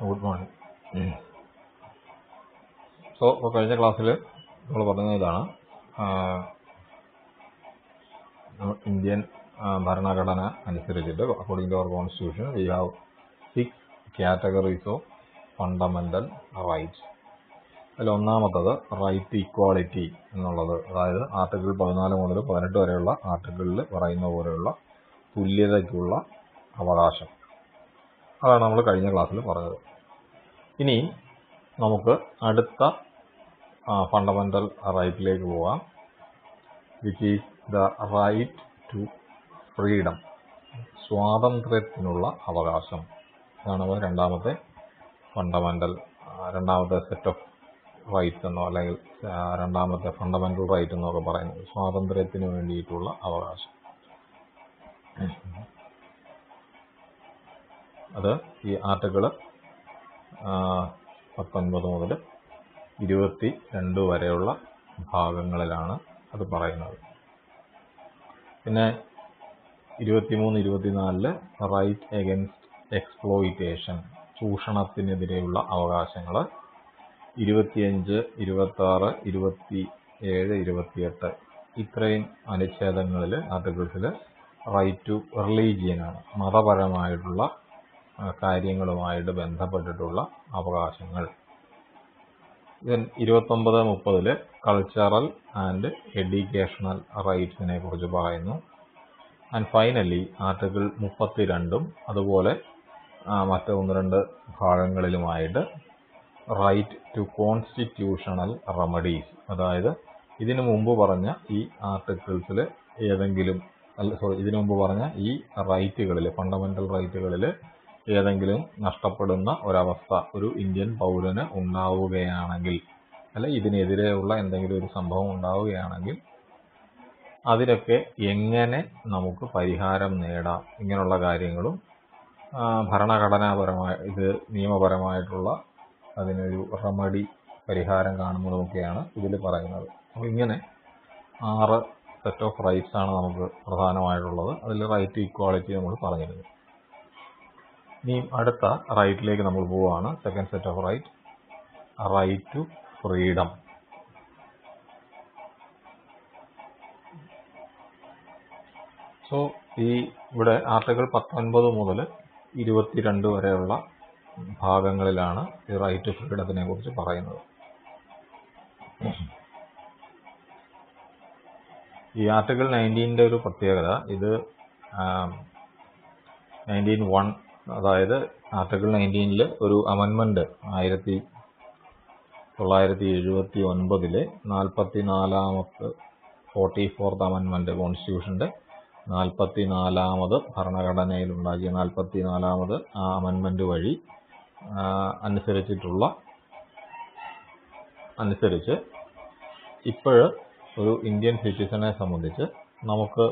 Good morning. ഇപ്പോൾ കഴിഞ്ഞ ക്ലാസ്സിൽ നമ്മൾ പറഞ്ഞത് ഇതാണ്, ഇന്ത്യൻ ഭരണഘടന അനുസരിച്ചിട്ട് according to our constitution we have 6 categories of fundamental rights. അതിൽ ഒന്നാമത്തത് റൈറ്റ് ടു ഇക്വാളിറ്റി എന്നുള്ളത്, അതായത് ആർട്ടിക്കിൾ 14 മുതൽ 18 വരെയുള്ള ആർട്ടിക്കിളിൽ പറയുന്ന പോലെയുള്ള തുല്യതയ്ക്കുള്ള അവകാശം. അതാണ് നമ്മൾ കഴിഞ്ഞ ക്ലാസ്സിൽ പറഞ്ഞത്. ഇനി നമുക്ക് അടുത്ത ഫണ്ടമെൻ്റൽ റൈറ്റിലേക്ക് പോകാം, which is the right to freedom, സ്വാതന്ത്ര്യത്തിനുള്ള അവകാശം. അതാണ് രണ്ടാമത്തെ സെറ്റ് ഓഫ് റൈറ്റ്സ് എന്നോ അല്ലെങ്കിൽ രണ്ടാമത്തെ ഫണ്ടമെൻ്റൽ റൈറ്റ് എന്നൊക്കെ പറയുന്നത് സ്വാതന്ത്ര്യത്തിന് വേണ്ടിയിട്ടുള്ള അവകാശം. അത് ഈ ആർട്ടിക്കിൾ 19 മുതൽ 22 വരെയുള്ള ഭാഗങ്ങളിലാണ് അത് പറയുന്നത്. പിന്നെ 23-24 റൈറ്റ് എഗൻസ്റ്റ് എക്സ്പ്ലോയിറ്റേഷൻ, ചൂഷണത്തിനെതിരെയുള്ള അവകാശങ്ങൾ. 25, 26, 27, 28 ഇത്രയും അനുച്ഛേദങ്ങളിൽ ആർട്ടിക്കിൾസിൽ റൈറ്റ് ടു റിലീജിയനാണ്, മതപരമായിട്ടുള്ള കാര്യങ്ങളുമായിട്ട് ബന്ധപ്പെട്ടിട്ടുള്ള അവകാശങ്ങൾ. 29-30 കൾച്ചറൽ ആൻഡ് എഡ്യൂക്കേഷണൽ റൈറ്റ്സിനെ കുറിച്ച് പറയുന്നു. ആൻഡ് ഫൈനലി ആർട്ടിക്കിൾ 32 അതുപോലെ മറ്റ് 1-2 ഭാഗങ്ങളിലുമായിട്ട് റൈറ്റ് ടു കോൺസ്റ്റിറ്റ്യൂഷണൽ റെമഡീസ്, അതായത് ഇതിനു മുമ്പ് പറഞ്ഞ ഈ ആർട്ടിക്കിൾസിൽ ഇതിനു മുമ്പ് പറഞ്ഞ ഈ റൈറ്റുകളിൽ, ഫണ്ടമെൻ്റൽ റൈറ്റുകളിൽ ഏതെങ്കിലും നഷ്ടപ്പെടുന്ന ഒരവസ്ഥ ഒരു ഇന്ത്യൻ പൗരന് ഉണ്ടാവുകയാണെങ്കിൽ, അല്ല ഇതിനെതിരെയുള്ള എന്തെങ്കിലും ഒരു സംഭവം ഉണ്ടാവുകയാണെങ്കിൽ അതിനൊക്കെ എങ്ങനെ നമുക്ക് പരിഹാരം നേടാം, ഇങ്ങനെയുള്ള കാര്യങ്ങളും നിയമപരമായിട്ടുള്ള അതിനൊരു റെമഡി, പരിഹാരം കാണുന്നതുമൊക്കെയാണ് ഇതിൽ പറയുന്നത്. അപ്പോൾ ഇങ്ങനെ 6 സെറ്റ് ഓഫ് റൈറ്റ്സ് ആണ് നമുക്ക് പ്രധാനമായിട്ടുള്ളത്. അതിൽ റൈറ്റ് ടു ഇക്വാളിറ്റി നമ്മൾ പറഞ്ഞിരുന്നു. ഇനി അടുത്ത റൈറ്റിലേക്ക് നമ്മൾ പോവുകയാണ്. Second set of right to freedom. So ഇവിടെ ആർട്ടിക്കിൾ 19 മുതൽ 22 വരെയുള്ള ഭാഗങ്ങളിലാണ് ഈ റൈറ്റ് ടു ഫ്രീഡത്തിനെ കുറിച്ച് പറയുന്നത്. ഈ ആർട്ടിക്കിൾ 19ന്റെ ഒരു പ്രത്യേകത, ഇത് 19(1), അതായത് ആർട്ടിക്കിൾ 19ൽ ഒരു അമെൻമെന്റ് 1979 44ാമത്തെ 44th അമെൻമെന്റ്, കോൺസ്റ്റിറ്റ്യൂഷന്റെ 44ാമത് ഭരണഘടനയിലുണ്ടാക്കിയ 44ാമത് ആ അമെൻമെന്റ് വഴി അനുസരിച്ച് ഇപ്പോഴ് ഒരു ഇന്ത്യൻ സിറ്റിസനെ സംബന്ധിച്ച് നമുക്ക്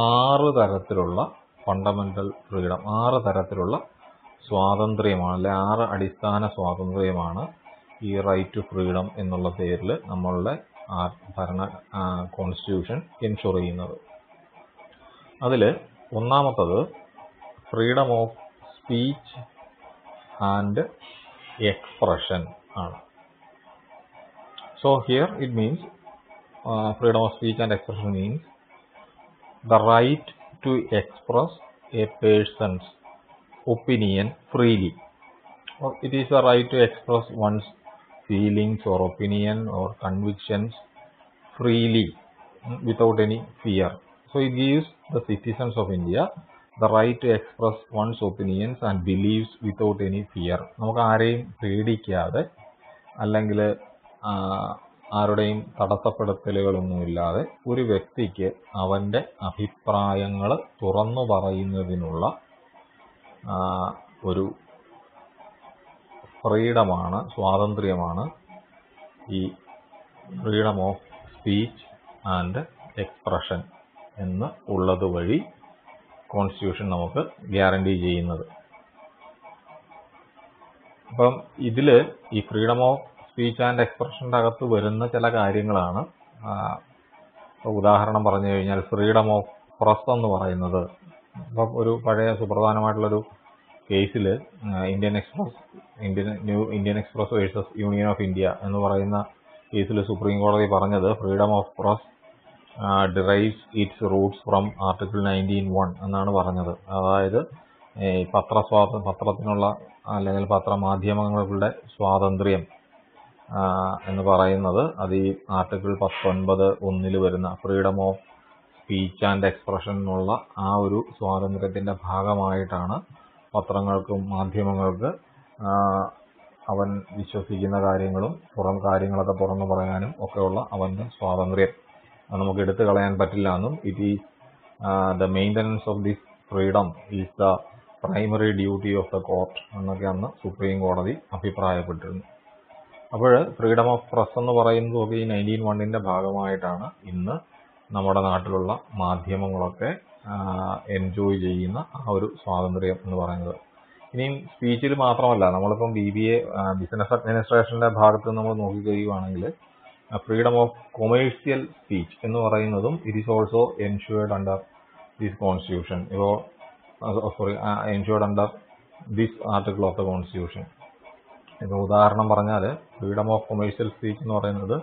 6 തരത്തിലുള്ള ഫണ്ടമെൻ്റൽ ഫ്രീഡം, 6 തരത്തിലുള്ള സ്വാതന്ത്ര്യമാണ്, അല്ലെ 6 അടിസ്ഥാന സ്വാതന്ത്ര്യമാണ് ഈ റൈറ്റ് ടു ഫ്രീഡം എന്നുള്ള പേരിൽ നമ്മളുടെ കോൺസ്റ്റിറ്റ്യൂഷൻ എൻഷുർ ചെയ്യുന്നത്. അതിൽ ഒന്നാമത്തത് freedom of speech and expression ആണ്. So here it means freedom of speech and expression means the right to express a person's opinion freely. It is the right to express one's feelings or opinion or convictions freely without any fear. So it gives the citizens of India the right to express one's opinions and beliefs without any fear. നമുക്ക് ആരെയും പേടിക്കാതെ അല്ലെങ്കിൽ ആരുടെയും തടസ്സപ്പെടുത്തലുകളൊന്നുമില്ലാതെ ഒരു വ്യക്തിക്ക് അവൻ്റെ അഭിപ്രായങ്ങൾ തുറന്നു പറയുന്നതിനുള്ള ഒരു ഫ്രീഡമാണ്, സ്വാതന്ത്ര്യമാണ് ഈ freedom of speech and expression എന്ന് ഉള്ളത് വഴി കോൺസ്റ്റിറ്റ്യൂഷൻ നമുക്ക് ഗ്യാരണ്ടി ചെയ്യുന്നത്. അപ്പം ഇതിൽ ഈ ഫ്രീഡം ഓഫ് സ്പീച്ച് ആൻഡ് എക്സ്പ്രഷൻ്റെ അകത്ത് വരുന്ന ചില കാര്യങ്ങളാണ്. ഉദാഹരണം പറഞ്ഞു കഴിഞ്ഞാൽ ഫ്രീഡം ഓഫ് പ്രസ് എന്ന് പറയുന്നത്, ഇപ്പം ഒരു പഴയ സുപ്രധാനമായിട്ടുള്ളൊരു കേസിൽ Indian express versus union of India എന്ന് പറയുന്ന കേസിൽ സുപ്രീം കോടതി പറഞ്ഞത് freedom of press derives it's Roots from article 19(1) എന്നാണ് പറഞ്ഞത്. അതായത് പത്രത്തിനുള്ള അല്ലെങ്കിൽ പത്രമാധ്യമങ്ങളുടെ സ്വാതന്ത്ര്യം എന്ന് പറയുന്നത് അത് ഈ ആർട്ടിക്കിൾ 19(1) വരുന്ന freedom of speech and expression എന്നുള്ള ആ ഒരു സ്വാതന്ത്ര്യത്തിന്റെ ഭാഗമായിട്ടാണ് പത്രങ്ങൾക്കും മാധ്യമങ്ങൾക്ക് അവൻ വിശ്വസിക്കുന്ന കാര്യങ്ങളും കാര്യങ്ങളൊക്കെ തുറന്നു പറയാനും ഒക്കെയുള്ള അവന്റെ സ്വാതന്ത്ര്യം നമുക്ക് എടുത്തു കളയാൻ പറ്റില്ല എന്നും it is the maintenance of this freedom is the primary duty of the court എന്നൊക്കെ അന്ന് സുപ്രീം കോടതി അഭിപ്രായപ്പെട്ടിരുന്നു. അപ്പോൾ ഫ്രീഡം ഓഫ് പ്രസ് എന്ന് പറയുന്നതൊക്കെ ഈ 19(1) ഭാഗമായിട്ടാണ് ഇന്ന് നമ്മുടെ നാട്ടിലുള്ള മാധ്യമങ്ങളൊക്കെ എൻജോയ് ചെയ്യുന്ന ആ ഒരു സ്വാതന്ത്ര്യം എന്ന് പറയുന്നത്. ഇനിയും സ്പീച്ചിൽ മാത്രമല്ല, നമ്മളിപ്പം BBA ബിസിനസ് അഡ്മിനിസ്ട്രേഷന്റെ ഭാഗത്ത് നമ്മൾ നോക്കിക്കഴിയുകയാണെങ്കിൽ ഫ്രീഡം ഓഫ് കൊമേഴ്സ്യൽ സ്പീച്ച് എന്ന് പറയുന്നതും it is also ensured under this constitution. Ensured under this article of the constitution. ഇപ്പോൾ ഉദാഹരണം പറഞ്ഞാൽ ഫ്രീഡം ഓഫ് കൊമേഴ്സ്യൽ സ്പീച്ച് എന്ന് പറയുന്നത്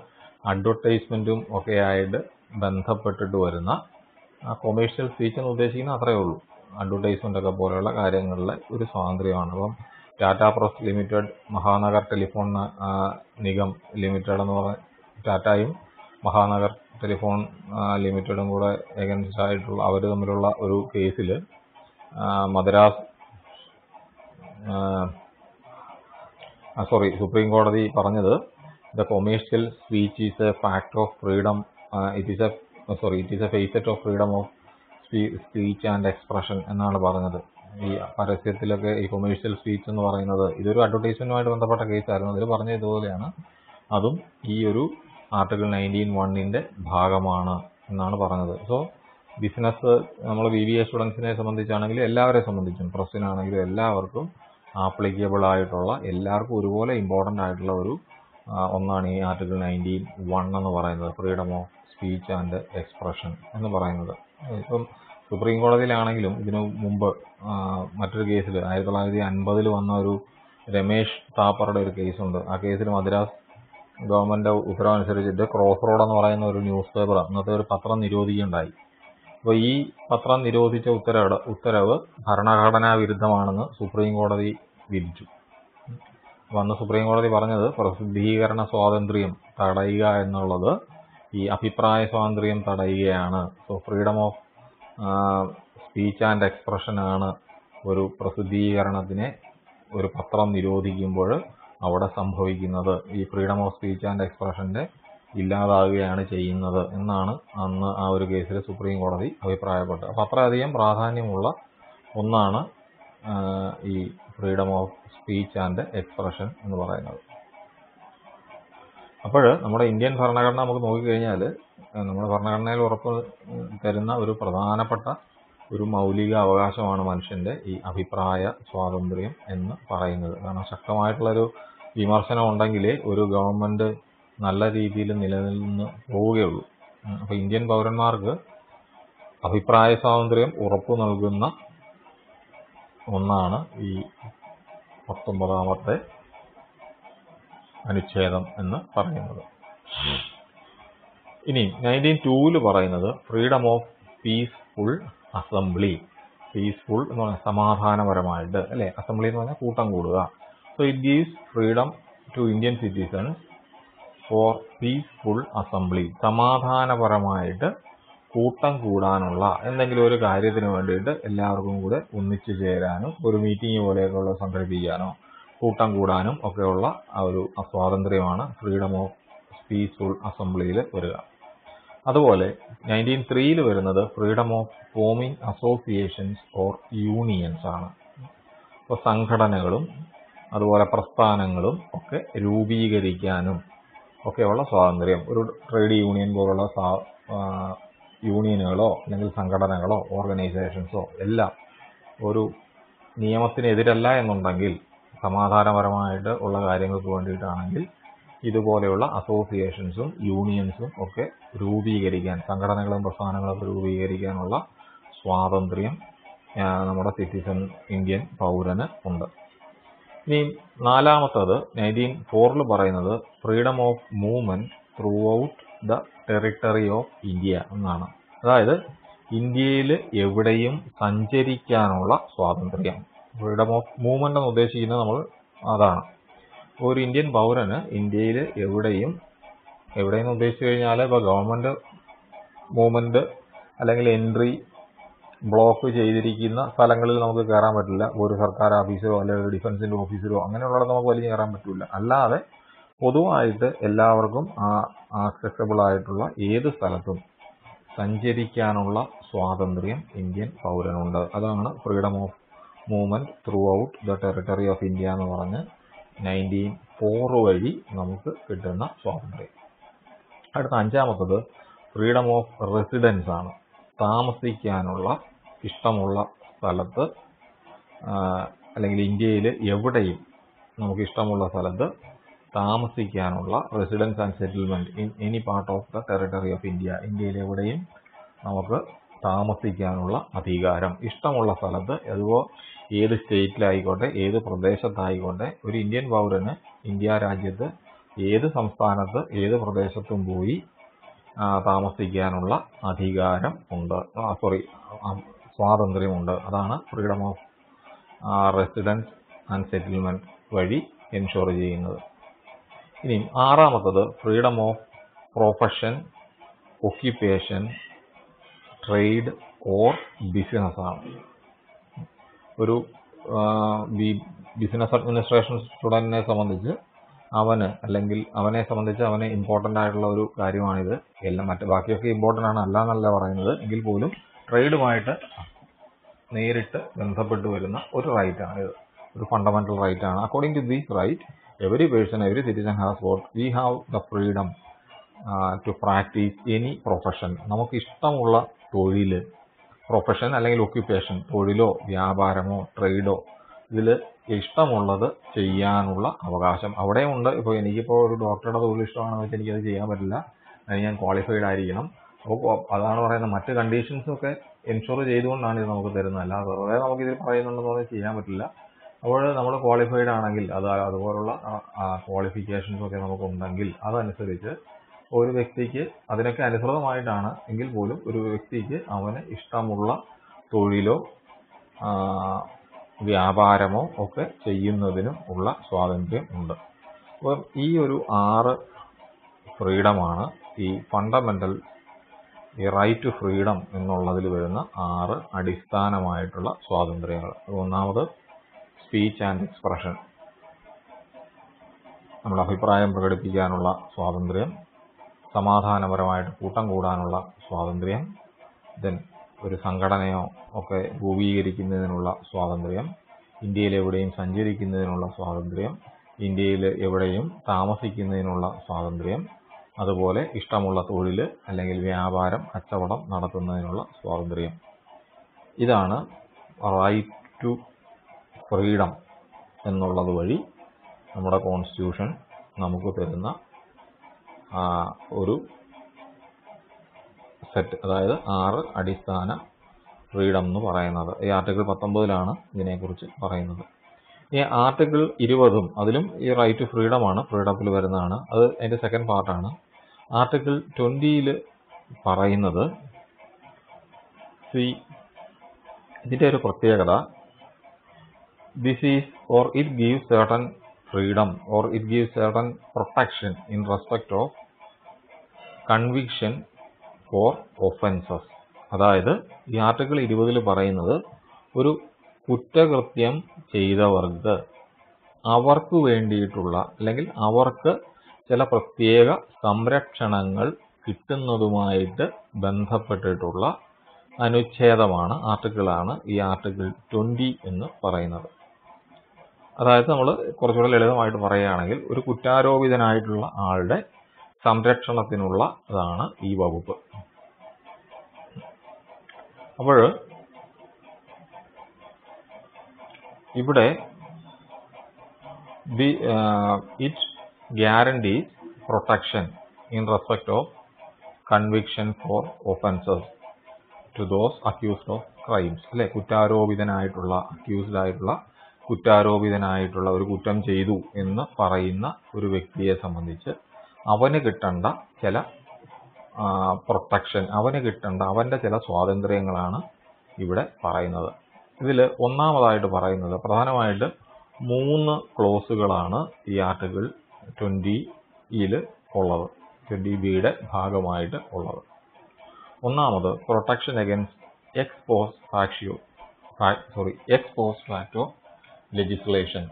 അഡ്വർടൈസ്മെന്റും ഒക്കെ ആയിട്ട് ബന്ധപ്പെട്ടിട്ട് വരുന്ന കൊമേഴ്സ്യൽ സ്പീച്ച് എന്ന് ഉദ്ദേശിക്കുന്നത് അത്രയേ ഉള്ളൂ. അഡ്വർടൈസ്മെന്റ് ഒക്കെ പോലെയുള്ള കാര്യങ്ങളിലെ ഒരു സ്വാതന്ത്ര്യമാണ്. അപ്പം Tata press limited, Mahanagar telephone Nigam limited എന്ന് പറഞ്ഞ ടാറ്റയും മഹാനഗർ ടെലിഫോൺ ലിമിറ്റഡും കൂടെ എഗൻസ്റ്റ് ആയിട്ടുള്ള അവർ തമ്മിലുള്ള ഒരു കേസിൽ സുപ്രീം കോടതി പറഞ്ഞത് the commercial speech is a fact of freedom it is a facet of freedom of speech and expression എന്നാണ് പറഞ്ഞത്. ഈ പരസ്യത്തിലൊക്കെ ഈ കൊമേഴ്സ്യൽ സ്പീച്ച് എന്ന് പറയുന്നത് ഇതൊരു അഡ്വർടൈസ്മെന്റുമായിട്ട് ബന്ധപ്പെട്ട കേസായിരുന്നു. അതിൽ പറഞ്ഞ ഇതുപോലെയാണ്, അതും ഈ ഒരു ആർട്ടിക്കിൾ 19(1) ഭാഗമാണ് എന്നാണ് പറഞ്ഞത്. സോ ബിസിനസ് നമ്മൾ BBA സ്റ്റുഡൻസിനെ സംബന്ധിച്ചാണെങ്കിലും എല്ലാവരെ സംബന്ധിച്ചും പ്രസ്സിനാണെങ്കിലും എല്ലാവർക്കും ആപ്ലിക്കബിൾ ആയിട്ടുള്ള, എല്ലാവർക്കും ഒരുപോലെ ഇമ്പോർട്ടൻ്റ് ആയിട്ടുള്ള ഒരു ഒന്നാണ് ഈ ആർട്ടിക്കിൾ 19(1) എന്ന് പറയുന്നത്, freedom of speech and expression എന്ന് പറയുന്നത്. ഇപ്പം സുപ്രീം കോടതിയിലാണെങ്കിലും ഇതിനു മുമ്പ് മറ്റൊരു കേസിൽ 1950 വന്ന ഒരു രമേശ് താപ്പറുടെ ഒരു കേസുണ്ട്. ആ കേസിൽ മദ്രാസ് ഗവൺമെന്റ് ഉത്തരവനുസരിച്ചിട്ട് ക്രോസ് റോഡ് എന്ന് പറയുന്ന ഒരു ന്യൂസ് പേപ്പർ, അന്നത്തെ ഒരു പത്രം നിരോധിക്കുകയുണ്ടായി. അപ്പോൾ ഈ പത്രം നിരോധിച്ച ഉത്തരവ് ഭരണഘടനാ വിരുദ്ധമാണെന്ന് സുപ്രീം കോടതി വിധിച്ചു. അപ്പോൾ അന്ന് സുപ്രീം കോടതി പറഞ്ഞത് പ്രസിദ്ധീകരണ സ്വാതന്ത്ര്യം തടയുക എന്നുള്ളത് ഈ അഭിപ്രായ സ്വാതന്ത്ര്യം തടയുകയാണ്. So freedom of speech and expression ആണ് ഒരു പ്രസിദ്ധീകരണത്തിനെ ഒരു പത്രം നിരോധിക്കുമ്പോൾ അവിടെ സംഭവിക്കുന്നത്. ഈ ഫ്രീഡം ഓഫ് സ്പീച്ച് ആൻഡ് എക്സ്പ്രഷന്റെ ഇല്ലാതാവുകയാണ് ചെയ്യുന്നത് എന്നാണ് അന്ന് ആ ഒരു കേസിൽ സുപ്രീം കോടതി അഭിപ്രായപ്പെട്ടത്. അപ്പോൾ അത്രയധികം പ്രാധാന്യമുള്ള ഒന്നാണ് ഈ freedom of speech and expression എന്ന് പറയുന്നത്. അപ്പോൾ നമ്മുടെ ഇന്ത്യൻ ഭരണഘടന നമുക്ക് നോക്കിക്കഴിഞ്ഞാൽ നമ്മുടെ ഭരണഘടനയിൽ ഉറപ്പ് തരുന്ന ഒരു പ്രധാനപ്പെട്ട ഒരു മൗലിക അവകാശമാണ് മനുഷ്യന്റെ ഈ അഭിപ്രായ സ്വാതന്ത്ര്യം എന്ന് പറയുന്നത്. കാരണം ശക്തമായിട്ടുള്ളൊരു വിമർശനം ഉണ്ടെങ്കിൽ ഒരു ഗവൺമെന്റ് നല്ല രീതിയിൽ നിലനിന്ന് പോവുകയുള്ളൂ. അപ്പോൾ ഇന്ത്യൻ പൗരന്മാർക്ക് അഭിപ്രായ സ്വാതന്ത്ര്യം ഉറപ്പു നൽകുന്ന ഒന്നാണ് ഈ 19ാമത്തെ അനുച്ഛേദം എന്ന് പറയുന്നത്. ഇനി 19(2) പറയുന്നത് freedom of peaceful assembly. Peaceful എന്ന് പറഞ്ഞാൽ സമാധാനപരമായിട്ട്, അല്ലെ? അസംബ്ലി എന്ന് പറഞ്ഞാൽ കൂട്ടം കൂടുക. So it gives freedom to Indian citizens for peaceful assembly. സമാധാനപരമായിട്ട് കൂട്ടം കൂടാനുള്ള എന്തെങ്കിലും ഒരു കാര്യത്തിന് വേണ്ടിയിട്ട് എല്ലാവർക്കും കൂടെ ഒന്നിച്ചു ചേരാനും ഒരു മീറ്റിംഗ് പോലെയൊക്കെയുള്ള സംഘടിപ്പിക്കാനോ കൂട്ടം കൂടാനും ഒക്കെയുള്ള ആ ഒരു സ്വാതന്ത്ര്യമാണ് ഫ്രീഡം ഓഫ് പീസ്ഫുൾ അസംബ്ലിയിൽ വരിക. അതുപോലെ 19(3) വരുന്നത് freedom of foaming associations or unions ആണ്. അപ്പോൾ സംഘടനകളും അതുപോലെ പ്രസ്ഥാനങ്ങളും ഒക്കെ രൂപീകരിക്കാനും ഒക്കെയുള്ള സ്വാതന്ത്ര്യം. ഒരു ട്രേഡ് യൂണിയൻ പോലുള്ള യൂണിയനുകളോ അല്ലെങ്കിൽ സംഘടനകളോ ഓർഗനൈസേഷൻസോ എല്ലാം ഒരു നിയമത്തിനെതിരല്ല എന്നുണ്ടെങ്കിൽ, സമാധാനപരമായിട്ട് ഉള്ള കാര്യങ്ങൾക്ക് വേണ്ടിയിട്ടാണെങ്കിൽ ഇതുപോലെയുള്ള അസോസിയേഷൻസും യൂണിയൻസും ഒക്കെ രൂപീകരിക്കാൻ, സംഘടനകളും പ്രസ്ഥാനങ്ങളും രൂപീകരിക്കാനുള്ള സ്വാതന്ത്ര്യം നമ്മുടെ സിറ്റിസൺ ഇന്ത്യൻ പൗരന് ഉണ്ട്. ഇനി നാലാമത്തത് 1904 പറയുന്നത് freedom of movement through out the territory of India എന്നാണ്. അതായത് ഇന്ത്യയിൽ എവിടെയും സഞ്ചരിക്കാനുള്ള സ്വാതന്ത്ര്യം. ഫ്രീഡം ഓഫ് മൂവ്മെന്റ് എന്ന് ഉദ്ദേശിക്കുന്നത് നമ്മൾ അതാണ്. ഒരു ഇന്ത്യൻ പൗരന് ഇന്ത്യയിൽ എവിടെയെന്ന് ഉദ്ദേശിച്ചു കഴിഞ്ഞാൽ ഇപ്പോൾ ഗവൺമെന്റ് മൂവ്മെന്റ് അല്ലെങ്കിൽ എൻട്രി ബ്ലോക്ക് ചെയ്തിരിക്കുന്ന സ്ഥലങ്ങളിൽ നമുക്ക് കയറാൻ പറ്റില്ല. ഒരു സർക്കാർ ഓഫീസിലോ അല്ലെങ്കിൽ ഡിഫൻസിന്റെ ഓഫീസിലോ അങ്ങനെയുള്ളത് നമുക്ക് വലിയ കയറാൻ പറ്റില്ല. അല്ലാതെ പൊതുവായിട്ട് എല്ലാവർക്കും ആക്സസബിൾ ആയിട്ടുള്ള ഏത് സ്ഥലത്തും സഞ്ചരിക്കാനുള്ള സ്വാതന്ത്ര്യം ഇന്ത്യൻ പൗരനുണ്ട്. അതാണ് freedom of movement through out the territory of India എന്ന് പറഞ്ഞ് 1904 വഴി നമുക്ക് കിട്ടുന്ന സ്വാതന്ത്ര്യം. അടുത്ത അഞ്ചാമത്തത് ഫ്രീഡം ഓഫ് റെസിഡൻസ് ആണ്. താമസിക്കാനുള്ള ഇഷ്ടമുള്ള സ്ഥലത്ത് അല്ലെങ്കിൽ ഇന്ത്യയിൽ എവിടെയും നമുക്ക് ഇഷ്ടമുള്ള സ്ഥലത്ത് താമസിക്കാനുള്ള residence and settlement in any part of the territory of India. ഇന്ത്യയിൽ എവിടെയും നമുക്ക് താമസിക്കാനുള്ള അധികാരം. ഇഷ്ടമുള്ള സ്ഥലത്ത് ഏത് സ്റ്റേറ്റിലായിക്കോട്ടെ ഏത് പ്രദേശത്തായിക്കോട്ടെ ഒരു ഇന്ത്യൻ പൗരന് ഇന്ത്യ രാജ്യത്ത് ഏത് സംസ്ഥാനത്ത് ഏത് പ്രദേശത്തും പോയി താമസിക്കാനുള്ള അധികാരം ഉണ്ട്. സ്വാതന്ത്ര്യമുണ്ട്. അതാണ് freedom of residence and settlement വഴി എൻഷുർ ചെയ്യുന്നത്. ഇനി ആറാമത്തത് freedom of profession, occupation, trade or business ആണ്. ഒരു ബിസിനസ് അഡ്മിനിസ്ട്രേഷൻ സ്റ്റുഡൻറ്റിനെ സംബന്ധിച്ച് അവനെ ഇമ്പോർട്ടൻ്റ് ആയിട്ടുള്ള ഒരു കാര്യമാണിത്. ബാക്കിയൊക്കെ ഇമ്പോർട്ടൻ്റ് ആണ്, അല്ലാന്നല്ല പറയുന്നത്. എങ്കിൽ പോലും ട്രേഡുമായിട്ട് നേരിട്ട് ബന്ധപ്പെട്ട് വരുന്ന ഒരു റൈറ്റാണിത്. ഒരു ഫണ്ടമെന്റൽ റൈറ്റ് ആണ്. According to this right every citizen has what we have the freedom to practice any profession. നമുക്ക് ഇഷ്ടമുള്ള തൊഴിൽ, പ്രൊഫഷൻ അല്ലെങ്കിൽ ഒക്യുപ്പേഷൻ, തൊഴിലോ വ്യാപാരമോ ട്രേഡോ, ഇതിൽ ഇഷ്ടമുള്ളത് ചെയ്യാനുള്ള അവകാശം അവിടെയുണ്ട്. ഇപ്പോൾ എനിക്കിപ്പോൾ ഒരു ഡോക്ടറുടെ തൊഴിൽ ഇഷ്ടമാണെന്ന് വെച്ചാൽ എനിക്കത് ചെയ്യാൻ പറ്റില്ല. അതിന് ഞാൻ ക്വാളിഫൈഡ് ആയിരിക്കണം. അപ്പോൾ അതാണ് പറയുന്നത്, മറ്റ് കണ്ടീഷൻസൊക്കെ എൻഷുർ ചെയ്തുകൊണ്ടാണ് ഇത് നമുക്ക് തരുന്നത്. അല്ലാതെ വെറുതെ നമുക്കിതിൽ പറയുന്നുണ്ടെന്ന് പറഞ്ഞാൽ ചെയ്യാൻ പറ്റില്ല. അപ്പോൾ നമ്മൾ ക്വാളിഫൈഡ് ആണെങ്കിൽ അതുപോലുള്ള ക്വാളിഫിക്കേഷൻസ് ഒക്കെ നമുക്കുണ്ടെങ്കിൽ അതനുസരിച്ച് ഒരു വ്യക്തിക്ക് അതിനൊക്കെ അനുസൃതമായിട്ടാണ് എങ്കിൽ പോലും ഒരു വ്യക്തിക്ക് അവന് ഇഷ്ടമുള്ള തൊഴിലോ വ്യാപാരമോ ഒക്കെ ചെയ്യുന്നതിനും ഉള്ള സ്വാതന്ത്ര്യം ഉണ്ട്. അപ്പോൾ ഈ ഒരു 6 ഫ്രീഡമാണ് ഈ ഫണ്ടമെന്റൽ റൈറ്റ് ടു ഫ്രീഡം എന്നുള്ളതിൽ വരുന്ന 6 അടിസ്ഥാനമായിട്ടുള്ള സ്വാതന്ത്ര്യങ്ങൾ. ഒന്നാമത് സ്പീച്ച് ആൻഡ് എക്സ്പ്രഷൻ, നമ്മുടെ അഭിപ്രായം പ്രകടിപ്പിക്കാനുള്ള സ്വാതന്ത്ര്യം. സമാധാനപരമായിട്ട് കൂട്ടം കൂടാനുള്ള സ്വാതന്ത്ര്യം. ദെൻ ഒരു സംഘടനയോ ഒക്കെ രൂപീകരിക്കുന്നതിനുള്ള സ്വാതന്ത്ര്യം. ഇന്ത്യയിൽ എവിടെയും സഞ്ചരിക്കുന്നതിനുള്ള സ്വാതന്ത്ര്യം. ഇന്ത്യയിൽ എവിടെയും താമസിക്കുന്നതിനുള്ള സ്വാതന്ത്ര്യം. അതുപോലെ ഇഷ്ടമുള്ള തൊഴിൽ അല്ലെങ്കിൽ വ്യാപാരം, കച്ചവടം നടത്തുന്നതിനുള്ള സ്വാതന്ത്ര്യം. ഇതാണ് റൈറ്റ് ടു ഫ്രീഡം എന്നുള്ളത് വഴി നമ്മുടെ കോൺസ്റ്റിറ്റ്യൂഷൻ നമുക്ക് തരുന്ന ഒരു സെറ്റ്, അതായത് 6 അടിസ്ഥാന ഫ്രീഡം എന്ന് പറയുന്നത്. ഈ ആർട്ടിക്കിൾ 19 ഇതിനെക്കുറിച്ച് പറയുന്നത്. ഈ ആർട്ടിക്കിൾ 20 അതിലും ഈ റൈറ്റ് ടു ഫ്രീഡം ആണ്, ഫ്രീഡത്തിൽ വരുന്നതാണ്. അത് അതിന്റെ സെക്കൻഡ് പാർട്ടാണ്. ആർട്ടിക്കിൾ 20 പറയുന്നത്, ഇതിന്റെ ഒരു പ്രത്യേകത, this is or it gives certain freedom or it gives certain protection in respect of conviction for offenses. അതായത് ഈ ആർട്ടിക്കിൾ 20 പറയുന്നത് ഒരു കുറ്റകൃത്യം ചെയ്തവർക്ക് അവർക്ക് വേണ്ടിയിട്ടുള്ള അല്ലെങ്കിൽ അവർക്ക് ചില പ്രത്യേക സംരക്ഷണങ്ങൾ കിട്ടുന്നതുമായിട്ട് ബന്ധപ്പെട്ടിട്ടുള്ള അനുച്ഛേദമാണ്, ആർട്ടിക്കിളാണ് ഈ ആർട്ടിക്കിൾ 20 എന്ന് പറയുന്നത്. അതായത് നമ്മൾ കുറച്ചുകൂടെ ലളിതമായിട്ട് പറയുകയാണെങ്കിൽ ഒരു കുറ്റാരോപിതനായിട്ടുള്ള ആളുടെ സംരക്ഷണത്തിനുള്ള അതാണ് ഈ വകുപ്പ്. അപ്പോൾ ഇവിടെ it guarantees protection in respect of conviction for offences to those accused of crimes അല്ലെ, കുറ്റാരോപിതനായിട്ടുള്ള ഒരു കുറ്റം ചെയ്തു എന്ന് പറയുന്ന ഒരു വ്യക്തിയെ സംബന്ധിച്ച് അവന് കിട്ടേണ്ട ചില പ്രൊട്ടക്ഷൻ, അവന്റെ ചില സ്വാതന്ത്ര്യങ്ങളാണ് ഇവിടെ പറയുന്നത്. ഇതിൽ ഒന്നാമതായിട്ട് പറയുന്നത് പ്രധാനമായിട്ട് 3 ക്ലോസുകളാണ് ഈ ആർട്ടിക്കിൾ 20 ഉള്ളത്, 20B ഭാഗമായിട്ട് ഉള്ളത്. ഒന്നാമത് protection against X post facto legislation.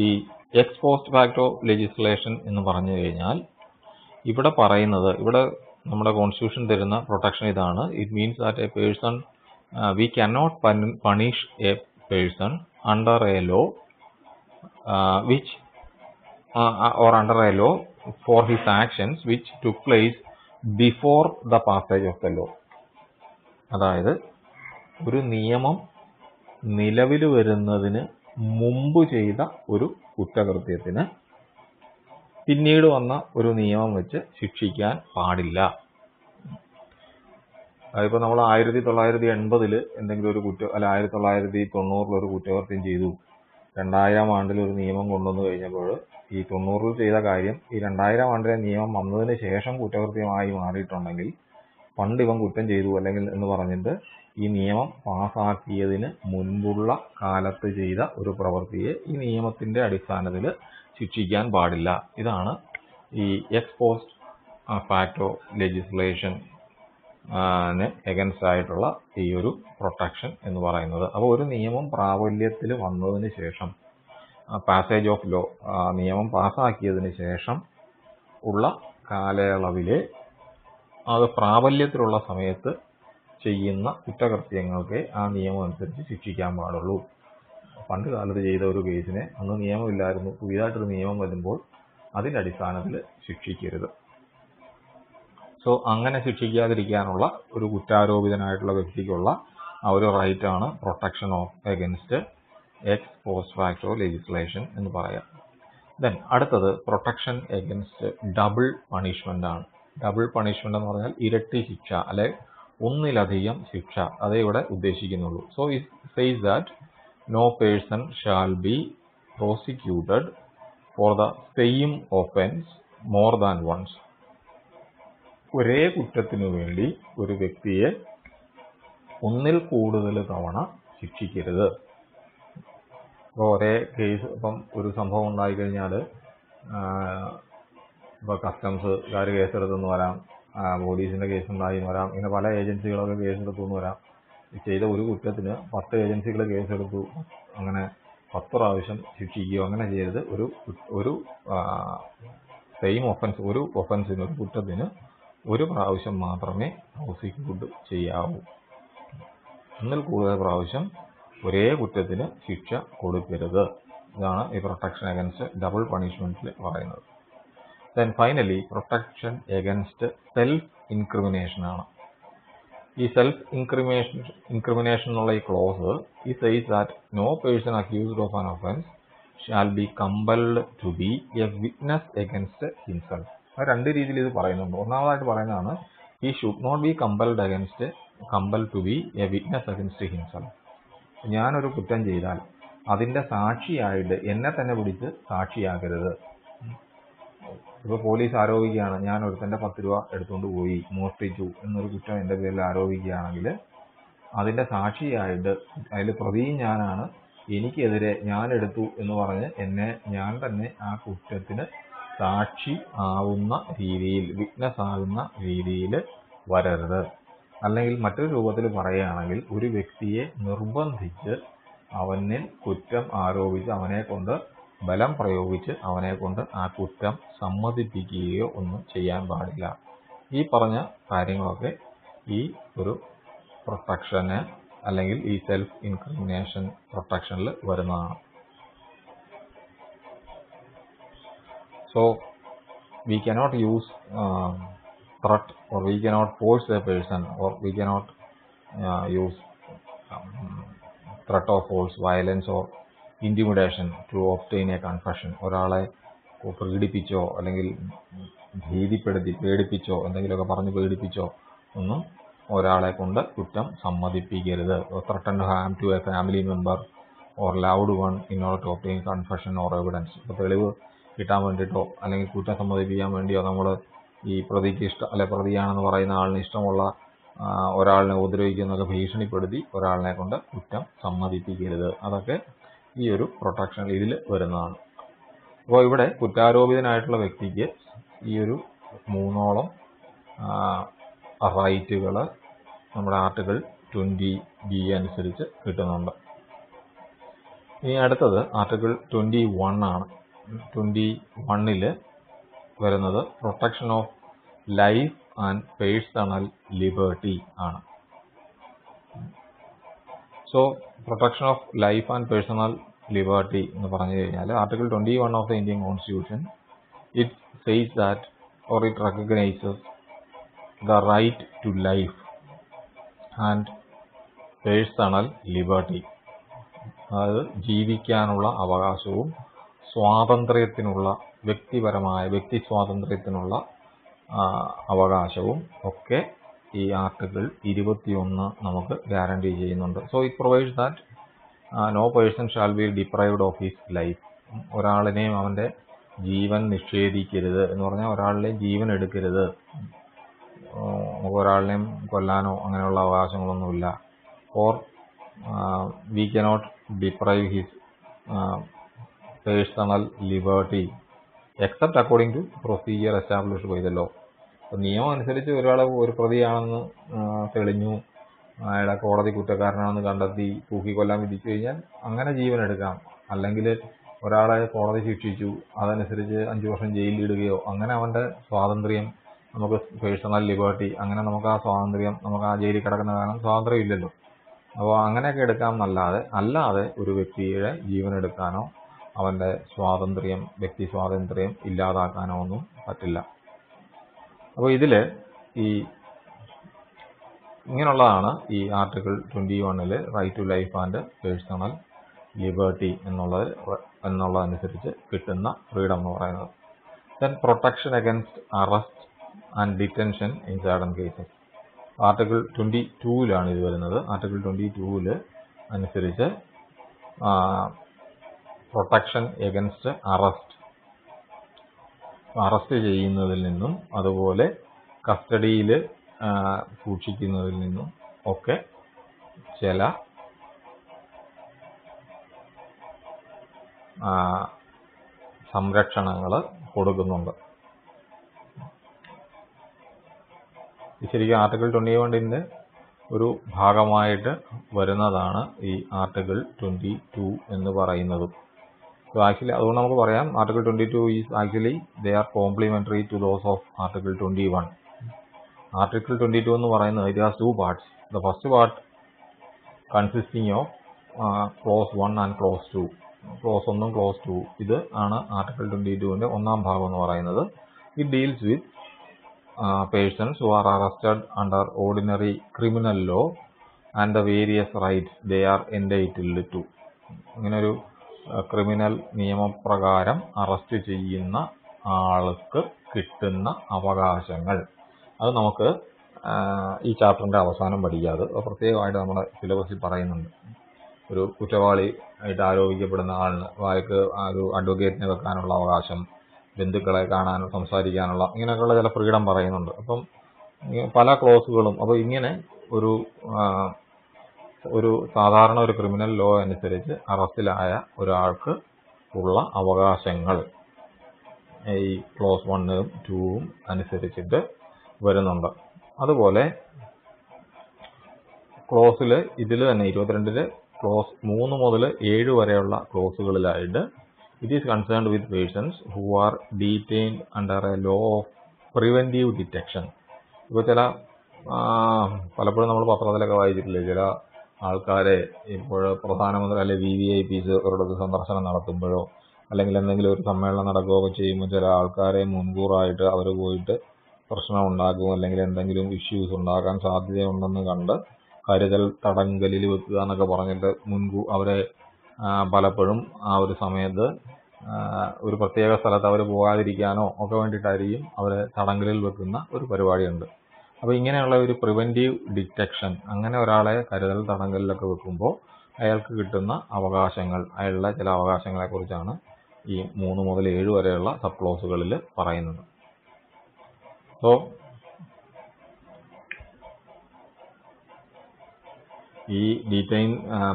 ഈ എക്സ് പോസ്റ്റ് ഫാക്ടോ ലെജിസ്ലേഷൻ എന്ന് പറഞ്ഞു കഴിഞ്ഞാൽ ഇവിടെ നമ്മുടെ കോൺസ്റ്റിറ്റ്യൂഷൻ തരുന്ന പ്രൊട്ടക്ഷൻ ഇതാണ്. It means that A person we cannot punish a person under a law or under a law for his actions which took place before the passage of the law. അതായത് ഒരു നിയമം നിലവിൽ വരുന്നതിന് മുമ്പ് ചെയ്ത ഒരു കുറ്റകൃത്യത്തിന് പിന്നീട് വന്ന ഒരു നിയമം വെച്ച് ശിക്ഷിക്കാൻ പാടില്ല. അതിപ്പോൾ നമ്മൾ 1980 എന്തെങ്കിലും ഒരു അല്ല 1990 ഒരു കുറ്റകൃത്യം ചെയ്തു, 2000 ആണ്ടിൽ ഒരു നിയമം കൊണ്ടുവന്നു കഴിഞ്ഞപ്പോൾ ഈ 90 ചെയ്ത കാര്യം ഈ 2000 ആണ്ടിലെ നിയമം വന്നതിന് ശേഷം കുറ്റകൃത്യമായി മാറിയിട്ടുണ്ടെങ്കിൽ പണ്ട് ഇവൻ കുറ്റം ചെയ്തു അല്ലെങ്കിൽ എന്ന് പറഞ്ഞിട്ട് ഈ നിയമം പാസ്സാക്കിയതിന് മുൻപുള്ള കാലത്ത് ചെയ്ത ഒരു പ്രവൃത്തിയെ ഈ നിയമത്തിന്റെ അടിസ്ഥാനത്തിൽ ശിക്ഷിക്കാൻ പാടില്ല. ഇതാണ് ഈ X post facto legislation against ആയിട്ടുള്ള ഈ ഒരു പ്രൊട്ടക്ഷൻ എന്ന് പറയുന്നത്. അപ്പോൾ ഒരു നിയമം പ്രാബല്യത്തിൽ വന്നതിന് ശേഷം, പാസേജ് ഓഫ് ലോ, നിയമം പാസ്സാക്കിയതിന് ശേഷം ഉള്ള കാലയളവിലെ അത് പ്രാബല്യത്തിലുള്ള സമയത്ത് ചെയ്യുന്ന കുറ്റകൃത്യങ്ങൾക്ക് ആ നിയമം അനുസരിച്ച് ശിക്ഷിക്കാൻ പാടുള്ളൂ. പണ്ട് കാലത്ത് ചെയ്ത ഒരു കേസിനെ അന്ന് നിയമമില്ലായിരുന്നു, പുതിയതായിട്ടൊരു നിയമം വരുമ്പോൾ അതിൻ്റെ അടിസ്ഥാനത്തിൽ ശിക്ഷിക്കരുത്. സോ അങ്ങനെ ശിക്ഷിക്കാതിരിക്കാനുള്ള ഒരു കുറ്റാരോപിതനായിട്ടുള്ള വ്യക്തിക്കുള്ള ആ ഒരു റൈറ്റാണ് protection of against ex post facto legislation എന്ന് പറയാം. ദെൻ അടുത്തത് പ്രൊട്ടക്ഷൻ എഗൻസ്റ്റ് ഡബിൾ പണിഷ്മെന്റ് ആണ്. ഡബിൾ പണിഷ്മെന്റ് എന്ന് പറഞ്ഞാൽ ഇരട്ടി ശിക്ഷ അല്ലെ ഒന്നിലധികം ശിക്ഷ, അതേ ഇവിടെ ഉദ്ദേശിക്കുന്നുള്ളൂ. So it says that no person shall be prosecuted for the same offence more than once. ഒരേ കുറ്റത്തിനു വേണ്ടി ഒരു വ്യക്തിയെ ഒന്നിൽ കൂടുതൽ തവണ ശിക്ഷിക്കരുത്. ഇപ്പോൾ ഒരേ കേസ്, ഇപ്പം ഒരു സംഭവം ഉണ്ടായിക്കഴിഞ്ഞാൽ ഇപ്പോൾ കസ്റ്റംസുകാർ കേസെടുത്തെന്ന് വരാം, പോലീസിൻ്റെ കേസുണ്ടായിന്ന് വരാം, ഇങ്ങനെ പല ഏജൻസികളൊക്കെ കേസെടുത്തെന്ന് വരാം. ചെയ്ത ഒരു കുറ്റത്തിന് 10 ഏജൻസികൾ കേസെടുത്തു, അങ്ങനെ 10 പ്രാവശ്യം ശിക്ഷിക്കുകയോ അങ്ങനെ ചെയ്ത് ഒരു സെയിം ഒഫൻസ്, ഒരു ഒഫൻസിന്, ഒരു കുറ്റത്തിന് ഒരു പ്രാവശ്യം മാത്രമേ പ്രോസിക്യൂട്ട് ചെയ്യാവൂ. ഒന്നിൽ കൂടുതൽ പ്രാവശ്യം ഒരേ കുറ്റത്തിന് ശിക്ഷ കൊടുക്കരുത്. ഇതാണ് ഈ പ്രൊട്ടക്ഷൻ അഗൻസ്റ്റ് ഡബിൾ പണിഷ്മെന്റിൽ പറയുന്നത്. Then finally protection against self incrimination ആണ്. ഈ സെൽഫ് ഇൻക്രിമിനേഷൻ എന്നുള്ള ഈ ക്ലോസ് ഈ says that no person accused of an offence shall be compelled to be a witness against himself. അത് 2 രീതിയിൽ ഇത് പറയുന്നുണ്ട്. ഒന്നാമതായിട്ട് പറയുന്നതാണ് he should not be compelled to be a witness against himself. ഞാനൊരു കുറ്റം ചെയ്താൽ അതിന്റെ സാക്ഷിയായിട്ട് എന്നെ തന്നെ പിടിച്ച് സാക്ഷിയാക്കരുത്. ഇപ്പോൾ പോലീസ് ആരോപിക്കുകയാണ്, ഞാൻ ഒരുത്തന്റെ 10 രൂപ എടുത്തുകൊണ്ട് പോയി, മോഷ്ടിച്ചു എന്നൊരു കുറ്റം എൻ്റെ പേരിൽ ആരോപിക്കുകയാണെങ്കിൽ അതിന്റെ സാക്ഷിയായിട്ട് അതിൽ പ്രതിയും ഞാനാണ്, എനിക്കെതിരെ ഞാൻ എടുത്തു എന്ന് പറഞ്ഞ് ഞാൻ തന്നെ ആ കുറ്റത്തിന് സാക്ഷി ആവുന്ന രീതിയിൽ, വിറ്റ്നസ് ആകുന്ന രീതിയിൽ വരരുത്. അല്ലെങ്കിൽ മറ്റൊരു രൂപത്തിൽ പറയുകയാണെങ്കിൽ ഒരു വ്യക്തിയെ നിർബന്ധിച്ച് അവനിൽ കുറ്റം ആരോപിച്ച് അവനെ കൊണ്ട് ബലം പ്രയോഗിച്ച് അവനെ കൊണ്ട് ആ കുറ്റം സമ്മതിപ്പിക്കുകയോ ഒന്നും ചെയ്യാൻ പാടില്ല. ഈ പറഞ്ഞ കാര്യങ്ങളൊക്കെ ഈ ഒരു പ്രൊട്ടക്ഷന് അല്ലെങ്കിൽ ഈ സെൽഫ് ഇൻക്രിമിനേഷൻ പ്രൊട്ടക്ഷനിൽ വരുന്നതാണ്. So we cannot use threat, or we cannot force a person, or we cannot use threat or force, violence or intimidation to obtain a confession. ഒരാളെ പ്രേരിപ്പിച്ചോ അല്ലെങ്കിൽ പേടിപ്പിച്ചോ എന്തെങ്കിലുമൊക്കെ പറഞ്ഞ് പേടിപ്പിച്ചോ ഒന്നും ഒരാളെ കൊണ്ട് കുറ്റം സമ്മതിപ്പിക്കരുത്. Threaten harm to a family member or loved one in order to obtain confession or evidence. ഇപ്പോൾ തെളിവ് കിട്ടാൻ വേണ്ടിയിട്ടോ അല്ലെങ്കിൽ കുറ്റം സമ്മതിപ്പിക്കാൻ വേണ്ടിയോ നമ്മൾ ഈ പ്രതിക്ക് പ്രതിയാണെന്ന് പറയുന്ന ആളിന് ഇഷ്ടമുള്ള ഒരാളിനെ ഉപദ്രവിക്കുന്നതൊക്കെ ഭീഷണിപ്പെടുത്തി ഒരാളിനെ കൊണ്ട് കുറ്റം സമ്മതിപ്പിക്കരുത്. അതൊക്കെ ഈ ഒരു പ്രൊട്ടക്ഷൻ ഇതിൽ വരുന്നതാണ്. അപ്പോൾ ഇവിടെ കുറ്റാരോപിതനായിട്ടുള്ള വ്യക്തിക്ക് ഈ ഒരു 3ഓളം റൈറ്റുകൾ നമ്മുടെ ആർട്ടിക്കിൾ 20B അനുസരിച്ച് കിട്ടുന്നുണ്ട്. ഇനി അടുത്തത് ആർട്ടിക്കിൾ 21 ആണ്. 21ൽ വരുന്നത് protection of life and personal liberty ആണ്. So protection of life and personal liberty എന്ന് പറഞ്ഞു കഴിഞ്ഞാൽ article 21 of the Indian constitution it says that or it recognises the right to life and personal liberty. അതായത് ജീവിക്കാനുള്ള അവകാശവും സ്വാതന്ത്ര്യത്തിനുള്ള വ്യക്തി സ്വാതന്ത്ര്യത്തിനുള്ള അവകാശവും ഒക്കെ ഈ ആർട്ടിക്കിൾ 21 നമുക്ക് ഗ്യാരണ്ടി ചെയ്യുന്നുണ്ട്. So it provides that no person shall be deprived of his life. ഒരാളിനെയും അവൻ്റെ ജീവൻ നിഷേധിക്കരുത് എന്ന് പറഞ്ഞാൽ ഒരാളിനെയും ജീവൻ എടുക്കരുത്. നമുക്ക് ഒരാളിനെയും കൊല്ലാനോ അങ്ങനെയുള്ള അവകാശങ്ങളൊന്നുമില്ല. Or we cannot deprive his personal liberty except according to procedure established by the law. നിയമം അനുസരിച്ച് ഒരാൾ ഒരു പ്രതിയാണെന്ന് തെളിഞ്ഞു, അയാളെ കോടതി കുറ്റക്കാരനാണെന്ന് കണ്ടെത്തി തൂക്കിക്കൊല്ലാൻ വിധിച്ചു കഴിഞ്ഞാൽ അങ്ങനെ ജീവൻ എടുക്കാം. അല്ലെങ്കിൽ ഒരാളെ കോടതി ശിക്ഷിച്ചു, അതനുസരിച്ച് 5 വർഷം ജയിലിലിടുകയോ അങ്ങനെ അവൻ്റെ സ്വാതന്ത്ര്യം നമുക്ക് പേഴ്സണൽ ലിബർട്ടി അങ്ങനെ നമുക്ക് ആ സ്വാതന്ത്ര്യം നമുക്ക് ആ ജയിലിൽ കിടക്കുന്ന കാലം സ്വാതന്ത്ര്യം ഇല്ലല്ലോ. അപ്പോൾ അങ്ങനെയൊക്കെ അല്ലാതെ ഒരു വ്യക്തിയുടെ ജീവൻ എടുക്കാനോ അവൻ്റെ വ്യക്തി സ്വാതന്ത്ര്യം ഇല്ലാതാക്കാനോ ഒന്നും പറ്റില്ല. അപ്പോൾ ഇതിൽ ഇങ്ങനെയുള്ളതാണ് ഈ ആർട്ടിക്കിൾ 21ൽ right to life and personal liberty എന്നുള്ളതനുസരിച്ച് കിട്ടുന്ന ഫ്രീഡം എന്ന് പറയുന്നത്. Then protection against arrest and detention in certain cases. Article 22ലാണ് ഇത് വരുന്നത്. ആർട്ടിക്കിൾ 22ൽ അനുസരിച്ച് പ്രൊട്ടക്ഷൻ എഗൻസ്റ്റ് അറസ്റ്റ് ചെയ്യുന്നതിൽ നിന്നും അതുപോലെ കസ്റ്റഡിയിൽ സൂക്ഷിക്കുന്നതിൽ നിന്നും ഒക്കെ ചില സംരക്ഷണങ്ങൾ കൊടുക്കുന്നുണ്ട്. ശരിക്കും ആർട്ടിക്കിൾ 21ൻ്റെ ഒരു ഭാഗമായിട്ട് വരുന്നതാണ് ഈ ആർട്ടിക്കിൾ 22 എന്ന് പറയുന്നതും. സോ ആക്ച്വലി അതുകൊണ്ട് നമുക്ക് പറയാം article 22 is actually they are complementary to those of article 21. Article 22 എന്ന് പറയുന്നത് it has 2 parts. The first part consisting of clause 1 and clause 2. Clause 1ഉം ക്ലോസ് 2 ഇത് ആണ് ആർട്ടിക്കിൾ 22ൻ്റെ ഒന്നാം ഭാഗം എന്ന് പറയുന്നത്. It deals with persons who are arrested under ordinary criminal law and the various rights they are entitled to. ഇങ്ങനൊരു criminal നിയമപ്രകാരം അറസ്റ്റ് ചെയ്യുന്ന ആൾക്ക് കിട്ടുന്ന അവകാശങ്ങൾ അത് നമുക്ക് ഈ ചാപ്റ്ററിൻ്റെ അവസാനം പഠിക്കാതെ പ്രത്യേകമായിട്ട് നമ്മുടെ സിലബസിൽ പറയുന്നുണ്ട്. ഒരു കുറ്റവാളി ആയിട്ട് ആരോപിക്കപ്പെടുന്ന ആളിന് ഒരു അഡ്വക്കേറ്റിനെ വെക്കാനുള്ള അവകാശം, ബന്ധുക്കളെ കാണാനും സംസാരിക്കാനുള്ള ഇങ്ങനെയൊക്കെയുള്ള ചില ഫ്രീഡം പറയുന്നുണ്ട്. അപ്പം പല ക്ലോസുകളും അപ്പോൾ ഇങ്ങനെ ഒരു സാധാരണ ഒരു ക്രിമിനൽ ലോ അനുസരിച്ച് അറസ്റ്റിലായ ഒരാൾക്ക് ഉള്ള അവകാശങ്ങൾ ഈ ക്ലോസ് 1ഉം 2ഉം അനുസരിച്ചിട്ട് വരുന്നുണ്ട്. അതുപോലെ ക്ലോസിൽ ഇതിൽ തന്നെ 22ൽ ക്ലോസ് 3 മുതൽ 7 വരെയുള്ള ക്ലോസുകളിലായിട്ട് it is concerned with persons who are detained under a law of preventive detection. ഇപ്പോൾ പലപ്പോഴും നമ്മൾ പത്രത്തിലൊക്കെ വായിച്ചിട്ടില്ലേ, ചില ആൾക്കാരെ ഇപ്പോൾ പ്രധാനമന്ത്രി അല്ലെങ്കിൽ VVIPs അവരുടെ സന്ദർശനം നടത്തുമ്പോഴോ അല്ലെങ്കിൽ എന്തെങ്കിലും ഒരു സമ്മേളനം നടക്കുകയൊക്കെ ചെയ്യുമ്പോൾ ചില ആൾക്കാരെ മുൻകൂറായിട്ട് അവർ പോയിട്ട് പ്രശ്നം ഉണ്ടാക്കും അല്ലെങ്കിൽ എന്തെങ്കിലും ഇഷ്യൂസ് ഉണ്ടാകാൻ സാധ്യതയുണ്ടെന്ന് കണ്ട് കരുതൽ തടങ്കലിൽ വെക്കുക എന്നൊക്കെ പറഞ്ഞിട്ട് അവരെ പലപ്പോഴും ആ ഒരു സമയത്ത് ഒരു പ്രത്യേക സ്ഥലത്ത് അവർ പോകാതിരിക്കാനോ ഒക്കെ വേണ്ടിയിട്ടായിരിക്കും അവരെ തടങ്കലിൽ വെക്കുന്ന ഒരു പരിപാടിയുണ്ട്. അപ്പോൾ ഇങ്ങനെയുള്ള ഒരു പ്രിവെൻറ്റീവ് ഡിറ്റക്ഷൻ, അങ്ങനെ ഒരാളെ കരുതൽ തടങ്കലിലൊക്കെ വെക്കുമ്പോൾ അയാൾക്ക് കിട്ടുന്ന അവകാശങ്ങൾ, അയാളുടെ ചില അവകാശങ്ങളെക്കുറിച്ചാണ് ഈ 3 മുതൽ 7 വരെയുള്ള സബ് ക്ലോസുകളിൽ പറയുന്നത്. സോ ഈ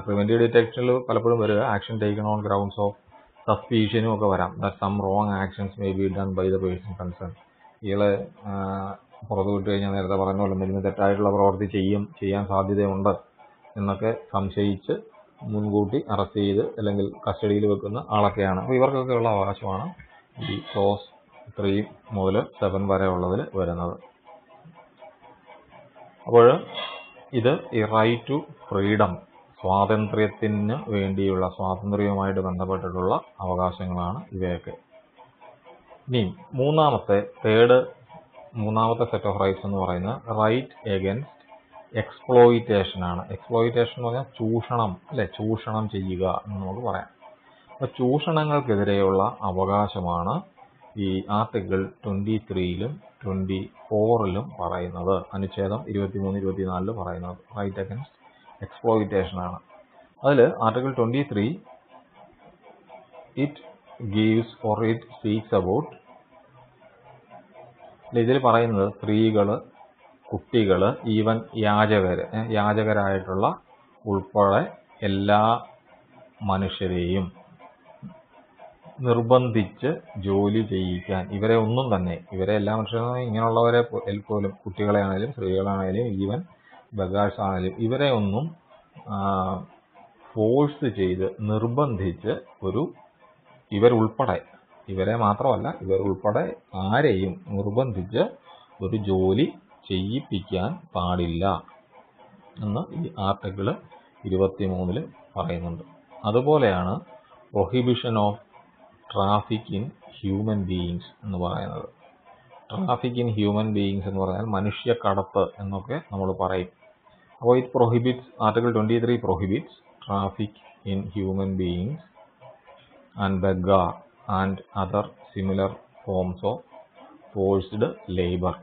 പ്രിവെൻറ്റീവ് ഡിറ്റക്ഷനിൽ പലപ്പോഴും വരിക action taken on grounds of സസ്പീഷ്യനും ഒക്കെ വരാം. That some wrong actions may be done by the person concern. ഇയാളെ പുറത്തു വിട്ട് കഴിഞ്ഞാൽ നേരത്തെ പറഞ്ഞ പോലെ എന്തെങ്കിലും തെറ്റായിട്ടുള്ള പ്രവൃത്തി ചെയ്യാൻ സാധ്യതയുണ്ട് എന്നൊക്കെ സംശയിച്ച് മുൻകൂട്ടി അറസ്റ്റ് ചെയ്ത് അല്ലെങ്കിൽ കസ്റ്റഡിയിൽ വെക്കുന്ന ആളൊക്കെയാണ്. അപ്പോൾ ഇവർക്കൊക്കെ ഉള്ള അവകാശമാണ് ഈ ക്ലോസ് 3 മുതൽ 7 വരെ ഉള്ളതിൽ വരുന്നത്. അപ്പോൾ ഇത് ഈ റൈറ്റ് ടു ഫ്രീഡം, സ്വാതന്ത്ര്യത്തിന് വേണ്ടിയുള്ള, സ്വാതന്ത്ര്യവുമായിട്ട് ബന്ധപ്പെട്ടിട്ടുള്ള അവകാശങ്ങളാണ് ഇവയൊക്കെ. ഇനി മൂന്നാമത്തെ സെറ്റ് ഓഫ് റൈറ്റ്സ് എന്ന് പറയുന്നത് റൈറ്റ് എഗൻസ്റ്റ് എക്സ്പ്ലോയിറ്റേഷൻ ആണ്. എക്സ്പ്ലോയിറ്റേഷൻ എന്ന് പറഞ്ഞാൽ ചൂഷണം, അല്ലെ, ചൂഷണം ചെയ്യുക എന്ന് നമുക്ക് പറയാം. അപ്പോൾ ചൂഷണങ്ങൾക്കെതിരെയുള്ള അവകാശമാണ് ഈ ആർട്ടിക്കിൾ 23-ലും 24-ലും പറയുന്നത്. അനുച്ഛേദം 23-24 പറയുന്നത് റൈറ്റ് അഗൻസ്റ്റ് എക്സ്പ്ലോയിറ്റേഷൻ ആണ്. അതിൽ article 23 it gives or it speaks about, ഇതിൽ പറയുന്നത് സ്ത്രീകൾ, കുട്ടികൾ, ഈവൻ യാചകരായിട്ടുള്ള ഉൾപ്പെടെ എല്ലാ മനുഷ്യരെയും നിർബന്ധിച്ച് ജോലി ചെയ്യിക്കാൻ, ഇവരെ എല്ലാ മനുഷ്യരും, ഇങ്ങനെയുള്ളവരെ പോലും, കുട്ടികളെ ആണെങ്കിലും സ്ത്രീകളാണെങ്കിലും ഈവൻ ബഗാഴ്സ് ആണെങ്കിലും ഇവരെ ഒന്നും ഫോഴ്സ് ചെയ്ത് നിർബന്ധിച്ച് ഇവരെ മാത്രമല്ല ഇവരുൾപ്പെടെ ആരെയും നിർബന്ധിച്ച് ഒരു ജോലി ചെയ്യിപ്പിക്കാൻ പാടില്ല എന്ന് ഈ ആർട്ടിക്കിൾ 23 പറയുന്നുണ്ട്. അതുപോലെയാണ് prohibition of traffic in human beings എന്ന് പറയുന്നത്. ട്രാഫിക് ഇൻ ഹ്യൂമൻ ബീയിങ്സ് എന്ന് പറഞ്ഞാൽ മനുഷ്യക്കടത്ത് എന്നൊക്കെ നമ്മൾ പറയും. അപ്പോൾ ഇത് prohibits, article 23 prohibits traffic in human beings and begar and other similar forms of forced labour.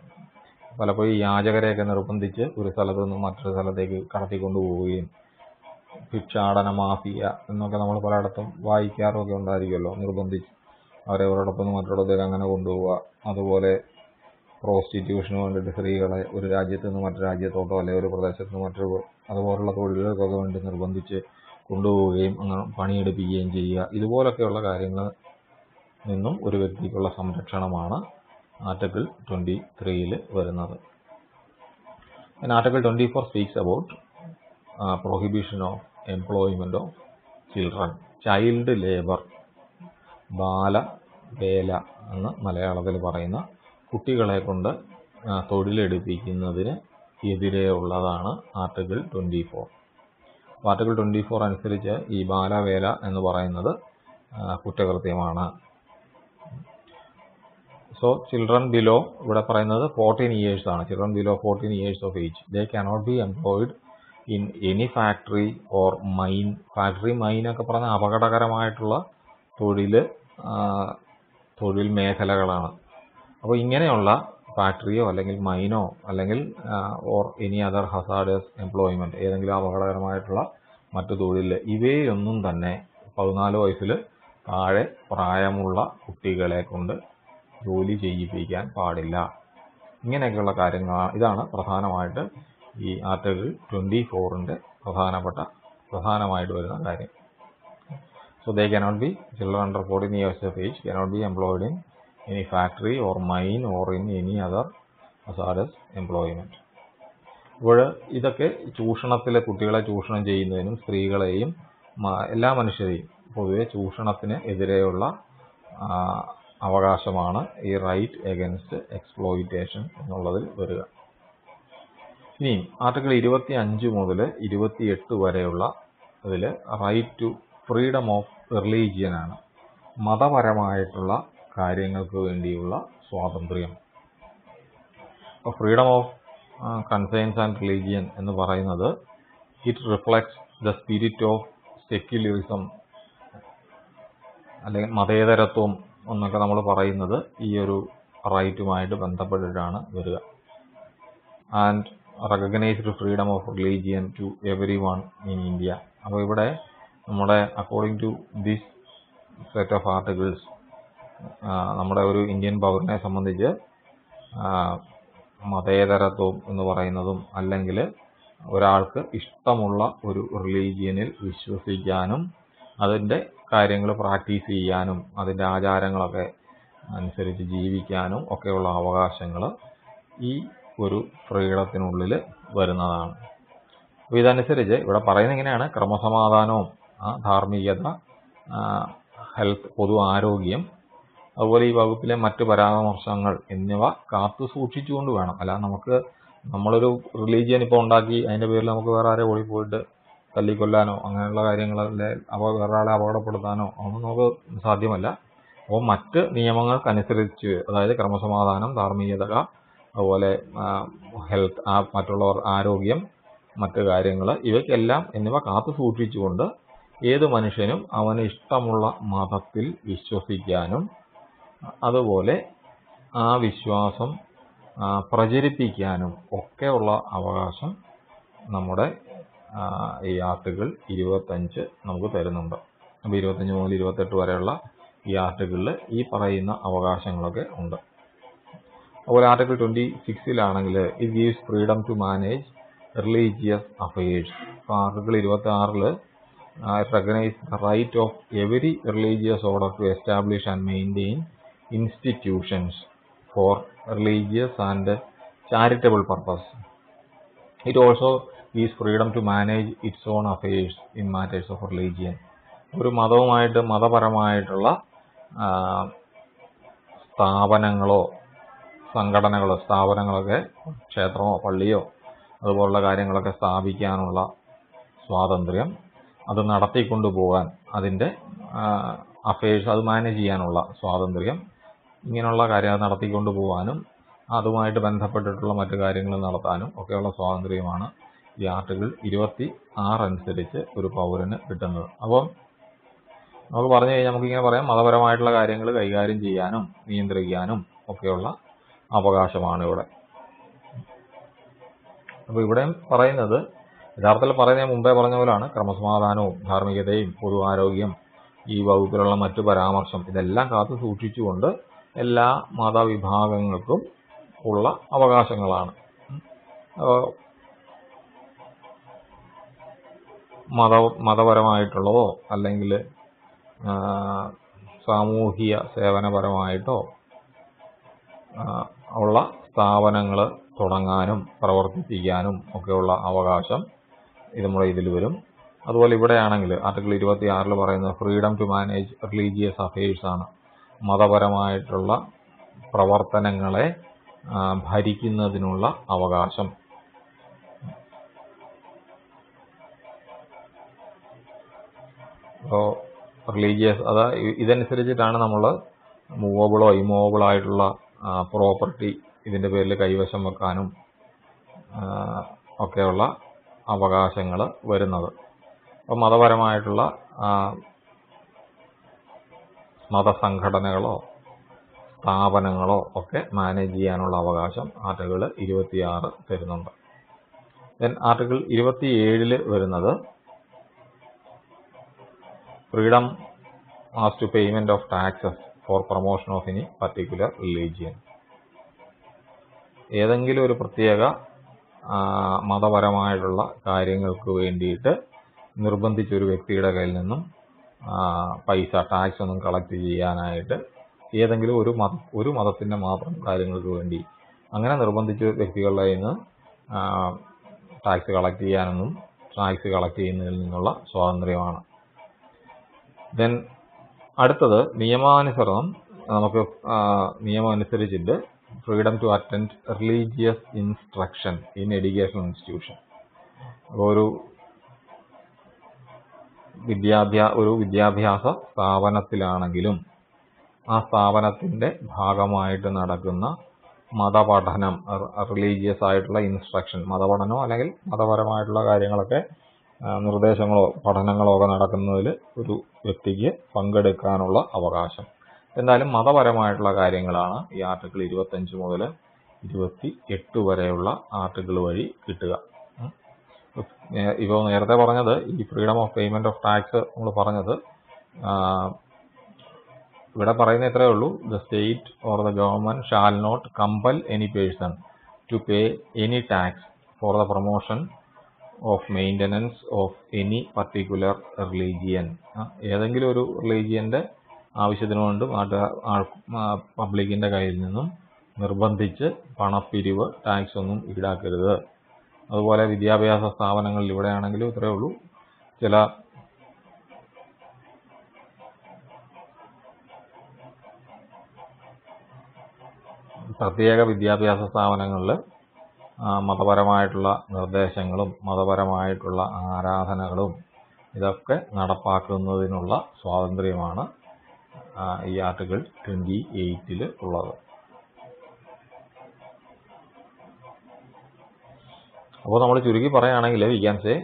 പലപ്പോഴും യാചകരെയൊക്കെ നിർബന്ധിച്ച് ഒരു സ്ഥലത്ത് നിന്നും മറ്റൊരു സ്ഥലത്തേക്ക് കടത്തിക്കൊണ്ടുപോവുകയും, ഭിക്ഷാടന മാഫിയ എന്നൊക്കെ നമ്മൾ പലയിടത്തും വായിക്കാറൊക്കെ ഉണ്ടായിരിക്കുമല്ലോ, നിർബന്ധിച്ച് അവരെ ഒരിടത്തു നിന്ന് മറ്റൊരിടത്തേക്ക് അങ്ങനെ കൊണ്ടുപോവുക. അതുപോലെ പ്രോസ്റ്റിറ്റ്യൂഷന് വേണ്ടിയിട്ട് സ്ത്രീകളെ ഒരു രാജ്യത്ത് നിന്ന് മറ്റു രാജ്യത്തോട്ടോ അല്ലെങ്കിൽ ഒരു പ്രദേശത്ത് നിന്ന് അതുപോലുള്ള തൊഴിലുകൾക്കൊക്കെ വേണ്ടി നിർബന്ധിച്ച് കൊണ്ടുപോവുകയും അങ്ങനെ പണിയെടുപ്പിക്കുകയും ചെയ്യുക. ഇതുപോലൊക്കെയുള്ള കാര്യങ്ങൾ നിന്നും ഒരു വ്യക്തിക്കുള്ള സംരക്ഷണമാണ് ആർട്ടിക്കിൾ 23 വരുന്നത്. Article 24 speaks about prohibition of employment of children, child labour, ബാലവേല എന്ന് മലയാളത്തിൽ പറയുന്ന കുട്ടികളെ കൊണ്ട് തൊഴിലെടുപ്പിക്കുന്നതിന് എതിരെയുള്ളതാണ് ആർട്ടിക്കിൾ 24. ആർട്ടിക്കിൾ 24 അനുസരിച്ച് ഈ ബാലവേല എന്ന് പറയുന്നത് കുറ്റകൃത്യമാണ്. സോ ചിൽഡ്രൻ ബിലോ, ഇവിടെ പറയുന്നത് 14 years ആണ്. Children below 14 years of age, they cannot be employed in any factory or mine. Factory, മൈനൊക്കെ പറഞ്ഞ അപകടകരമായിട്ടുള്ള തൊഴിൽ മേഖലകളാണ്. അപ്പോൾ ഇങ്ങനെയുള്ള ഫാക്ടറിയോ അല്ലെങ്കിൽ മൈനോ അല്ലെങ്കിൽ or any other hazardous employment, ഏതെങ്കിലും അപകടകരമായിട്ടുള്ള മറ്റു തൊഴിൽ, ഇവയൊന്നും തന്നെ 14 വയസ്സിൽ താഴെ പ്രായമുള്ള കുട്ടികളെ കൊണ്ട് ജോലി ചെയ്യിപ്പിക്കാൻ പാടില്ല. ഇങ്ങനെയൊക്കെയുള്ള കാര്യങ്ങളാണ്, ഇതാണ് പ്രധാനമായിട്ട് ഈ ആർട്ടിക്കിൾ 24ന്റെ പ്രധാനമായിട്ട് വരുന്ന കാര്യം. So they cannot be, children under 14 years of age cannot be employed in any factory or mine or in any other hazardous employment. ഇപ്പോൾ ഇതൊക്കെ കുട്ടികളെ ചൂഷണം ചെയ്യുന്നതിനും സ്ത്രീകളെയും എല്ലാ മനുഷ്യരെയും പൊതുവെ ചൂഷണത്തിന് എതിരെയുള്ള അവകാശമാണ് ഈ റൈറ്റ് എഗൻസ്റ്റ് എക്സ്പ്ലോയിറ്റേഷൻ എന്നുള്ളതിൽ വരിക. ഇനി ആർട്ടിക്കിൾ 25 മുതൽ 28 വരെയുള്ള ഇതിൽ right to freedom of religion ആണ്. മതപരമായിട്ടുള്ള കാര്യങ്ങൾക്ക് വേണ്ടിയുള്ള സ്വാതന്ത്ര്യം. അപ്പോൾ freedom of conscience and religion എന്ന് പറയുന്നത് it reflects the spirit of secularism, അല്ലെങ്കിൽ മതേതരത്വം എന്നൊക്കെ നമ്മൾ പറയുന്നത് ഈ ഒരു റൈറ്റുമായിട്ട് ബന്ധപ്പെട്ടിട്ടാണ് വരിക. And recognised freedom of religion to everyone in India. അപ്പോൾ ഇവിടെ നമ്മുടെ according to this set of articles നമ്മുടെ ഒരു ഇന്ത്യൻ പൗരനെ സംബന്ധിച്ച് മതേതരത്വം എന്ന് പറയുന്നതും അല്ലെങ്കിൽ ഒരാൾക്ക് ഇഷ്ടമുള്ള ഒരു റിലീജിയനിൽ വിശ്വസിക്കാനും അതിൻ്റെ കാര്യങ്ങൾ പ്രാക്ടീസ് ചെയ്യാനും അതിൻ്റെ ആചാരങ്ങളൊക്കെ അനുസരിച്ച് ജീവിക്കാനും ഒക്കെയുള്ള അവകാശങ്ങൾ ഈ ഒരു ഫ്രീഡത്തിനുള്ളിൽ വരുന്നതാണ്. അപ്പോൾ ഇതനുസരിച്ച് ഇവിടെ പറയുന്നത് ഇങ്ങനെയാണ്: ക്രമസമാധാനവും ധാർമ്മികത, ഹെൽത്ത്, പൊതു ആരോഗ്യം, അതുപോലെ ഈ വകുപ്പിലെ മറ്റ് പരാമർശങ്ങൾ എന്നിവ കാത്തു സൂക്ഷിച്ചുകൊണ്ട് വേണം. അല്ല നമ്മളൊരു റിലീജിയൻ ഇപ്പോൾ ഉണ്ടാക്കി അതിൻ്റെ പേരിൽ നമുക്ക് വേറെ ആരെ ഓടിപ്പോയിട്ട് തല്ലിക്കൊല്ലാനോ അങ്ങനെയുള്ള കാര്യങ്ങളെ വേറെ ആളെ അപകടപ്പെടുത്താനോ ഒന്നും നമുക്ക് സാധ്യമല്ല. അപ്പോൾ മറ്റ് നിയമങ്ങൾക്കനുസരിച്ച്, അതായത് ക്രമസമാധാനം, ധാർമ്മികത, അതുപോലെ ഹെൽത്ത്, മറ്റുള്ളവർ ആരോഗ്യം, മറ്റു കാര്യങ്ങൾ ഇവയ്ക്കെല്ലാം എന്നിവ കാത്തു സൂക്ഷിച്ചുകൊണ്ട് ഏത് മനുഷ്യനും അവന് ഇഷ്ടമുള്ള മതത്തിൽ വിശ്വസിക്കാനും അതുപോലെ ആ വിശ്വാസം പ്രചരിപ്പിക്കാനും ഒക്കെയുള്ള അവകാശം നമ്മുടെ ഈ ആർട്ടിക്കിൾ 25 നമുക്ക് തരുന്നുണ്ട്. അപ്പോൾ 25 മുതൽ 28 വരെയുള്ള ഈ ആർട്ടിക്കിളിൽ ഈ പറയുന്ന അവകാശങ്ങളൊക്കെ ഉണ്ട്. അതുപോലെ ആർട്ടിക്കിൾ 26-ലാണെങ്കിൽ it gives freedom to manage religious affairs. അപ്പോൾ ആർട്ടിക്കിൾ 26-ൽ recognize the right of every religious order to establish and maintain institutions for religious and charitable purpose. It also gives freedom to manage its own affairs in matters of religion. ഒരു മതപരമായിട്ടുള്ള സ്ഥാപനങ്ങളോ സംഘടനകളോ സ്ഥാപനങ്ങളൊക്കെ ക്ഷേത്രമോ പള്ളിയോ അതുപോലുള്ള കാര്യങ്ങളൊക്കെ സ്ഥാപിക്കാനുള്ള സ്വാതന്ത്ര്യം, അത് നടത്തിക്കൊണ്ടുപോകാൻ അതിൻ്റെ affairs അത് manage ചെയ്യാനുള്ള സ്വാതന്ത്ര്യം, ഇങ്ങനെയുള്ള കാര്യങ്ങൾ നടത്തിക്കൊണ്ടു പോകാനും അതുമായിട്ട് ബന്ധപ്പെട്ടിട്ടുള്ള മറ്റു കാര്യങ്ങൾ നടത്താനും ഒക്കെയുള്ള സ്വാതന്ത്ര്യമാണ് ഈ ആർട്ടിക്കിൾ 26 അനുസരിച്ച് ഒരു പൗരന് കിട്ടുന്നത്. അപ്പം നമുക്ക് പറഞ്ഞു കഴിഞ്ഞാൽ നമുക്കിങ്ങനെ പറയാം, മതപരമായിട്ടുള്ള കാര്യങ്ങൾ കൈകാര്യം ചെയ്യാനും നിയന്ത്രിക്കാനും ഒക്കെയുള്ള അവകാശമാണ് ഇവിടെ. അപ്പോൾ ഇവിടെ പറയുന്നത് യഥാർത്ഥത്തിൽ പറയുന്നത് മുമ്പേ പറഞ്ഞ പോലെയാണ്. ക്രമസമാധാനവും ധാർമ്മികതയും പൊതു ആരോഗ്യം, ഈ വകുപ്പിലുള്ള മറ്റു പരാമർശം, ഇതെല്ലാം കാത്തു സൂക്ഷിച്ചുകൊണ്ട് എല്ലാ മതവിഭാഗങ്ങൾക്കും ഉള്ള അവകാശങ്ങളാണ്. മതപരമായിട്ടുള്ളതോ അല്ലെങ്കിൽ സാമൂഹിക സേവനപരമായിട്ടോ ഉള്ള സ്ഥാപനങ്ങൾ തുടങ്ങാനും പ്രവർത്തിപ്പിക്കാനും ഒക്കെയുള്ള അവകാശം ഇത് നമ്മുടെ ഇതിൽ വരും. അതുപോലെ ഇവിടെയാണെങ്കിൽ ആർട്ടിക്കിൾ 26-ൽ പറയുന്നത് freedom to manage religious affairs ആണ്. മതപരമായിട്ടുള്ള പ്രവർത്തനങ്ങളെ ഭരിക്കുന്നതിനുള്ള അവകാശം. അപ്പോൾ റിലീജിയസ് ഇതനുസരിച്ചിട്ടാണ് നമ്മൾ മൂവബിളോ ഇമൂവബിളോ ആയിട്ടുള്ള പ്രോപ്പർട്ടി ഇതിൻ്റെ പേരിൽ കൈവശം വെക്കാനും ഒക്കെയുള്ള അവകാശങ്ങൾ വരുന്നത്. അപ്പോൾ മതപരമായിട്ടുള്ള മതസംഘടനകളോ സ്ഥാപനങ്ങളോ ഒക്കെ മാനേജ് ചെയ്യാനുള്ള അവകാശം ആർട്ടിക്കിൾ 26 തരുന്നുണ്ട്. ദെൻ ആർട്ടിക്കിൾ 27-ൽ വരുന്നത് freedom as to payment of taxes for promotion of any particular religion. ഏതെങ്കിലും ഒരു പ്രത്യേക മതപരമായിട്ടുള്ള കാര്യങ്ങൾക്ക് വേണ്ടിയിട്ട് നിർബന്ധിച്ചൊരു വ്യക്തിയുടെ കയ്യിൽ നിന്നും പൈസ ടാക്സ് ഒന്നും കളക്ട് ചെയ്യാനായിട്ട് ഏതെങ്കിലും ഒരു മതത്തിൻ്റെ മാത്രം കാര്യങ്ങൾക്ക് വേണ്ടി അങ്ങനെ നിർബന്ധിച്ച വ്യക്തികളുടെ കയ്യിൽ നിന്ന് ടാക്സ് കളക്ട് ചെയ്യാനൊന്നും ടാക്സ് കളക്ട് ചെയ്യുന്നതിൽ നിന്നുള്ള സ്വാതന്ത്ര്യമാണ്. ദെൻ അടുത്തത് നിയമാനുസരണം നമുക്ക് നിയമം അനുസരിച്ചിട്ട് freedom to attend religious instruction in educational institution. ഒരു വിദ്യാഭ്യാസ സ്ഥാപനത്തിലാണെങ്കിലും ആ സ്ഥാപനത്തിൻ്റെ ഭാഗമായിട്ട് നടക്കുന്ന മതപഠനം, റിലീജിയസ് ആയിട്ടുള്ള ഇൻസ്ട്രക്ഷൻ, മതപഠനമോ അല്ലെങ്കിൽ മതപരമായിട്ടുള്ള കാര്യങ്ങളൊക്കെ നിർദ്ദേശങ്ങളോ പഠനങ്ങളോ ഒക്കെ നടക്കുന്നതിൽ ഒരു വ്യക്തിക്ക് പങ്കെടുക്കാനുള്ള അവകാശം. എന്തായാലും മതപരമായിട്ടുള്ള കാര്യങ്ങളാണ് ഈ ആർട്ടിക്കിൾ 25 മുതൽ 28 വരെയുള്ള ആർട്ടിക്കിൾ വഴി കിട്ടുക. ഇപ്പോൾ നേരത്തെ പറഞ്ഞത് ഈ freedom of payment of tax നമ്മൾ പറഞ്ഞത് ഇവിടെ പറയുന്ന ഇത്രയേ ഉള്ളൂ. The state or the government shall not compel any person to pay any tax for the promotion of maintenance of any particular religion. ഏതെങ്കിലും ഒരു റിലീജിയന്റെ ആവശ്യത്തിന് കൊണ്ട് പബ്ലിക്കിന്റെ കയ്യിൽ നിന്നും നിർബന്ധിച്ച് പണപ്പിരിവ് ടാക്സ് ഒന്നും ഈടാക്കരുത്. അതുപോലെ വിദ്യാഭ്യാസ സ്ഥാപനങ്ങളിൽ ഇവിടെയാണെങ്കിലും ഇത്രയേ ഉള്ളൂ. ചില പ്രത്യേക വിദ്യാഭ്യാസ സ്ഥാപനങ്ങളിൽ മതപരമായിട്ടുള്ള നിർദ്ദേശങ്ങളും മതപരമായിട്ടുള്ള ആരാധനകളും ഇതൊക്കെ നടപ്പാക്കുന്നതിനുള്ള സ്വാതന്ത്ര്യമാണ് ഈ ആർട്ടിക്കിൾ 28 ഉള്ളത്. അപ്പോൾ നമ്മൾ ചുരുക്കി പറയുകയാണെങ്കിൽ we can say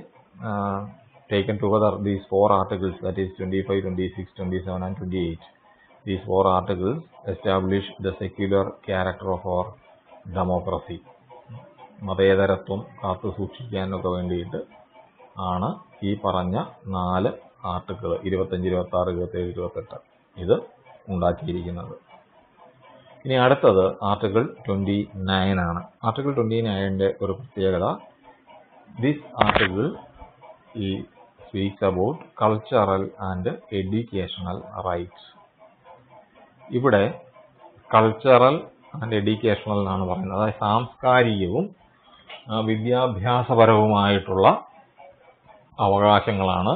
taken together these 4 articles, that is 25, 26, 27 and 28. These 4 articles establish the secular character of our democracy. മതേതരത്വം കാത്തു സൂക്ഷിക്കാനൊക്കെ വേണ്ടിയിട്ട് ആണ് ഈ പറഞ്ഞ 4 ആർട്ടിക്കിൾ 25, 26, 27, 28 ഇത് ഉണ്ടാക്കിയിരിക്കുന്നത്. ഇനി അടുത്തത് ആർട്ടിക്കിൾ 29 ആണ്. ആർട്ടിക്കിൾ 29ന്റെ ഒരു പ്രത്യേകത, this article speaks about cultural and educational rights. ഇവിടെ കൾച്ചറൽ ആൻഡ് എഡ്യൂക്കേഷണൽ എന്നാണ് പറയുന്നത്. അതായത് സാംസ്കാരികവും വിദ്യാഭ്യാസപരവുമായിട്ടുള്ള അവകാശങ്ങളാണ്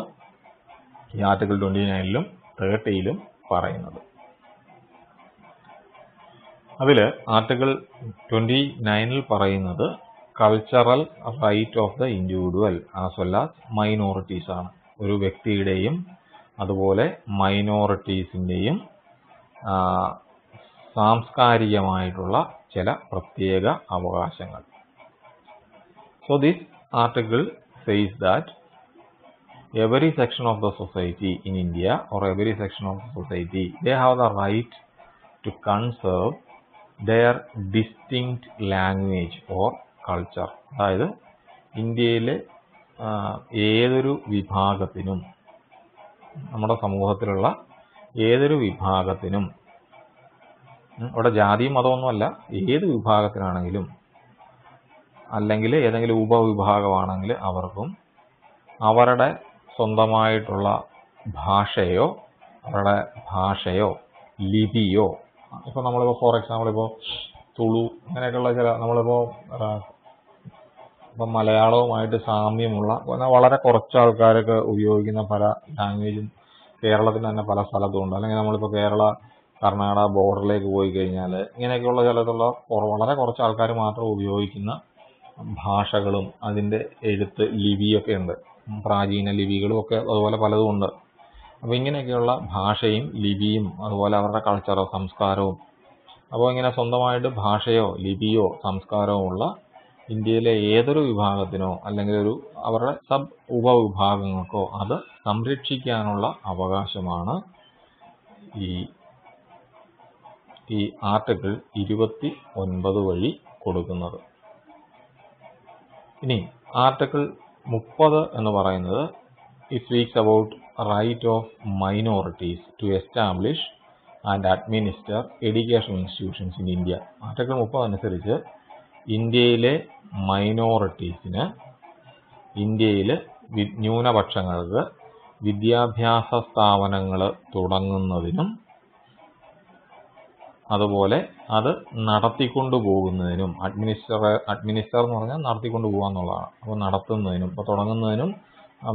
ഈ ആർട്ടിക്കിൾ 29ലും 30ലും പറയുന്നത്. അതിൽ ആർട്ടിക്കിൾ 29ൽ പറയുന്നത് cultural right of the individual as well as minorities ആണ്. ഒരു വ്യക്തിയുടെയും അതുപോലെ മൈനോറിറ്റീസിൻ്റെയും സാംസ്കാരികമായിട്ടുള്ള ചില പ്രത്യേക അവകാശങ്ങൾ. So this article says that every section of the society in India or every section of the society, they have the right to conserve their distinct language or culture. അതായത് ഇന്ത്യയിലെ ഏതൊരു വിഭാഗത്തിനും, നമ്മുടെ സമൂഹത്തിലുള്ള ഏതൊരു വിഭാഗത്തിനും, അവിടെ ജാതിയും മതമൊന്നുമല്ല, ഏത് വിഭാഗത്തിനാണെങ്കിലും അല്ലെങ്കിൽ ഏതെങ്കിലും ഉപവിഭാഗമാണെങ്കിൽ അവർക്കും അവരുടെ സ്വന്തമായിട്ടുള്ള ഭാഷയോ ലിപിയോ, ഇപ്പോൾ നമ്മളിപ്പോൾ ഫോർ എക്സാമ്പിൾ ഇപ്പോൾ തുളു അങ്ങനെയൊക്കെയുള്ള ചില നമ്മളിപ്പോൾ മലയാളവുമായിട്ട് സാമ്യമുള്ള വളരെ കുറച്ച് ആൾക്കാരൊക്കെ ഉപയോഗിക്കുന്ന പല ലാംഗ്വേജും കേരളത്തിൽ തന്നെ പല സ്ഥലത്തുമുണ്ട്. അല്ലെങ്കിൽ നമ്മളിപ്പോൾ കേരള കർണാടക ബോർഡറിലേക്ക് പോയി കഴിഞ്ഞാൽ ഇങ്ങനെയൊക്കെയുള്ള ചിലതുള്ള വളരെ കുറച്ച് ആൾക്കാർ മാത്രം ഉപയോഗിക്കുന്ന ഭാഷകളും അതിൻ്റെ എഴുത്ത് ലിപിയൊക്കെ ഉണ്ട്. പ്രാചീന ലിപികളും ഒക്കെ അതുപോലെ പലതും ഉണ്ട്. അപ്പോൾ ഇങ്ങനെയൊക്കെയുള്ള ഭാഷയും ലിപിയും അതുപോലെ അവരുടെ കൾച്ചറോ സംസ്കാരവും, അപ്പോൾ ഇങ്ങനെ സ്വന്തമായിട്ട് ഭാഷയോ ലിപിയോ സംസ്കാരമോ ഉള്ള ഇന്ത്യയിലെ ഏതൊരു വിഭാഗത്തിനോ അല്ലെങ്കിൽ അവരുടെ ഉപവിഭാഗങ്ങൾക്കോ അത് സംരക്ഷിക്കാനുള്ള അവകാശമാണ് ഈ ആർട്ടിക്കിൾ 29 വഴി കൊടുക്കുന്നത്. ഇനി ആർട്ടിക്കിൾ 30 എന്ന് പറയുന്നത് it speaks about right of minorities to establish and administer education institutions in India. Article 30 അനുസരിച്ച് ഇന്ത്യയിലെ മൈനോറിറ്റീസിന്, ഇന്ത്യയിൽ ന്യൂനപക്ഷങ്ങൾക്ക് വിദ്യാഭ്യാസ സ്ഥാപനങ്ങൾ തുടങ്ങുന്നതിനും അതുപോലെ അത് നടത്തിക്കൊണ്ടു പോകുന്നതിനും, അഡ്മിനിസ്റ്റർ എന്ന് പറഞ്ഞാൽ നടത്തിക്കൊണ്ടു പോകുക എന്നുള്ളതാണ്. അപ്പോൾ നടത്തുന്നതിനും, ഇപ്പോൾ തുടങ്ങുന്നതിനും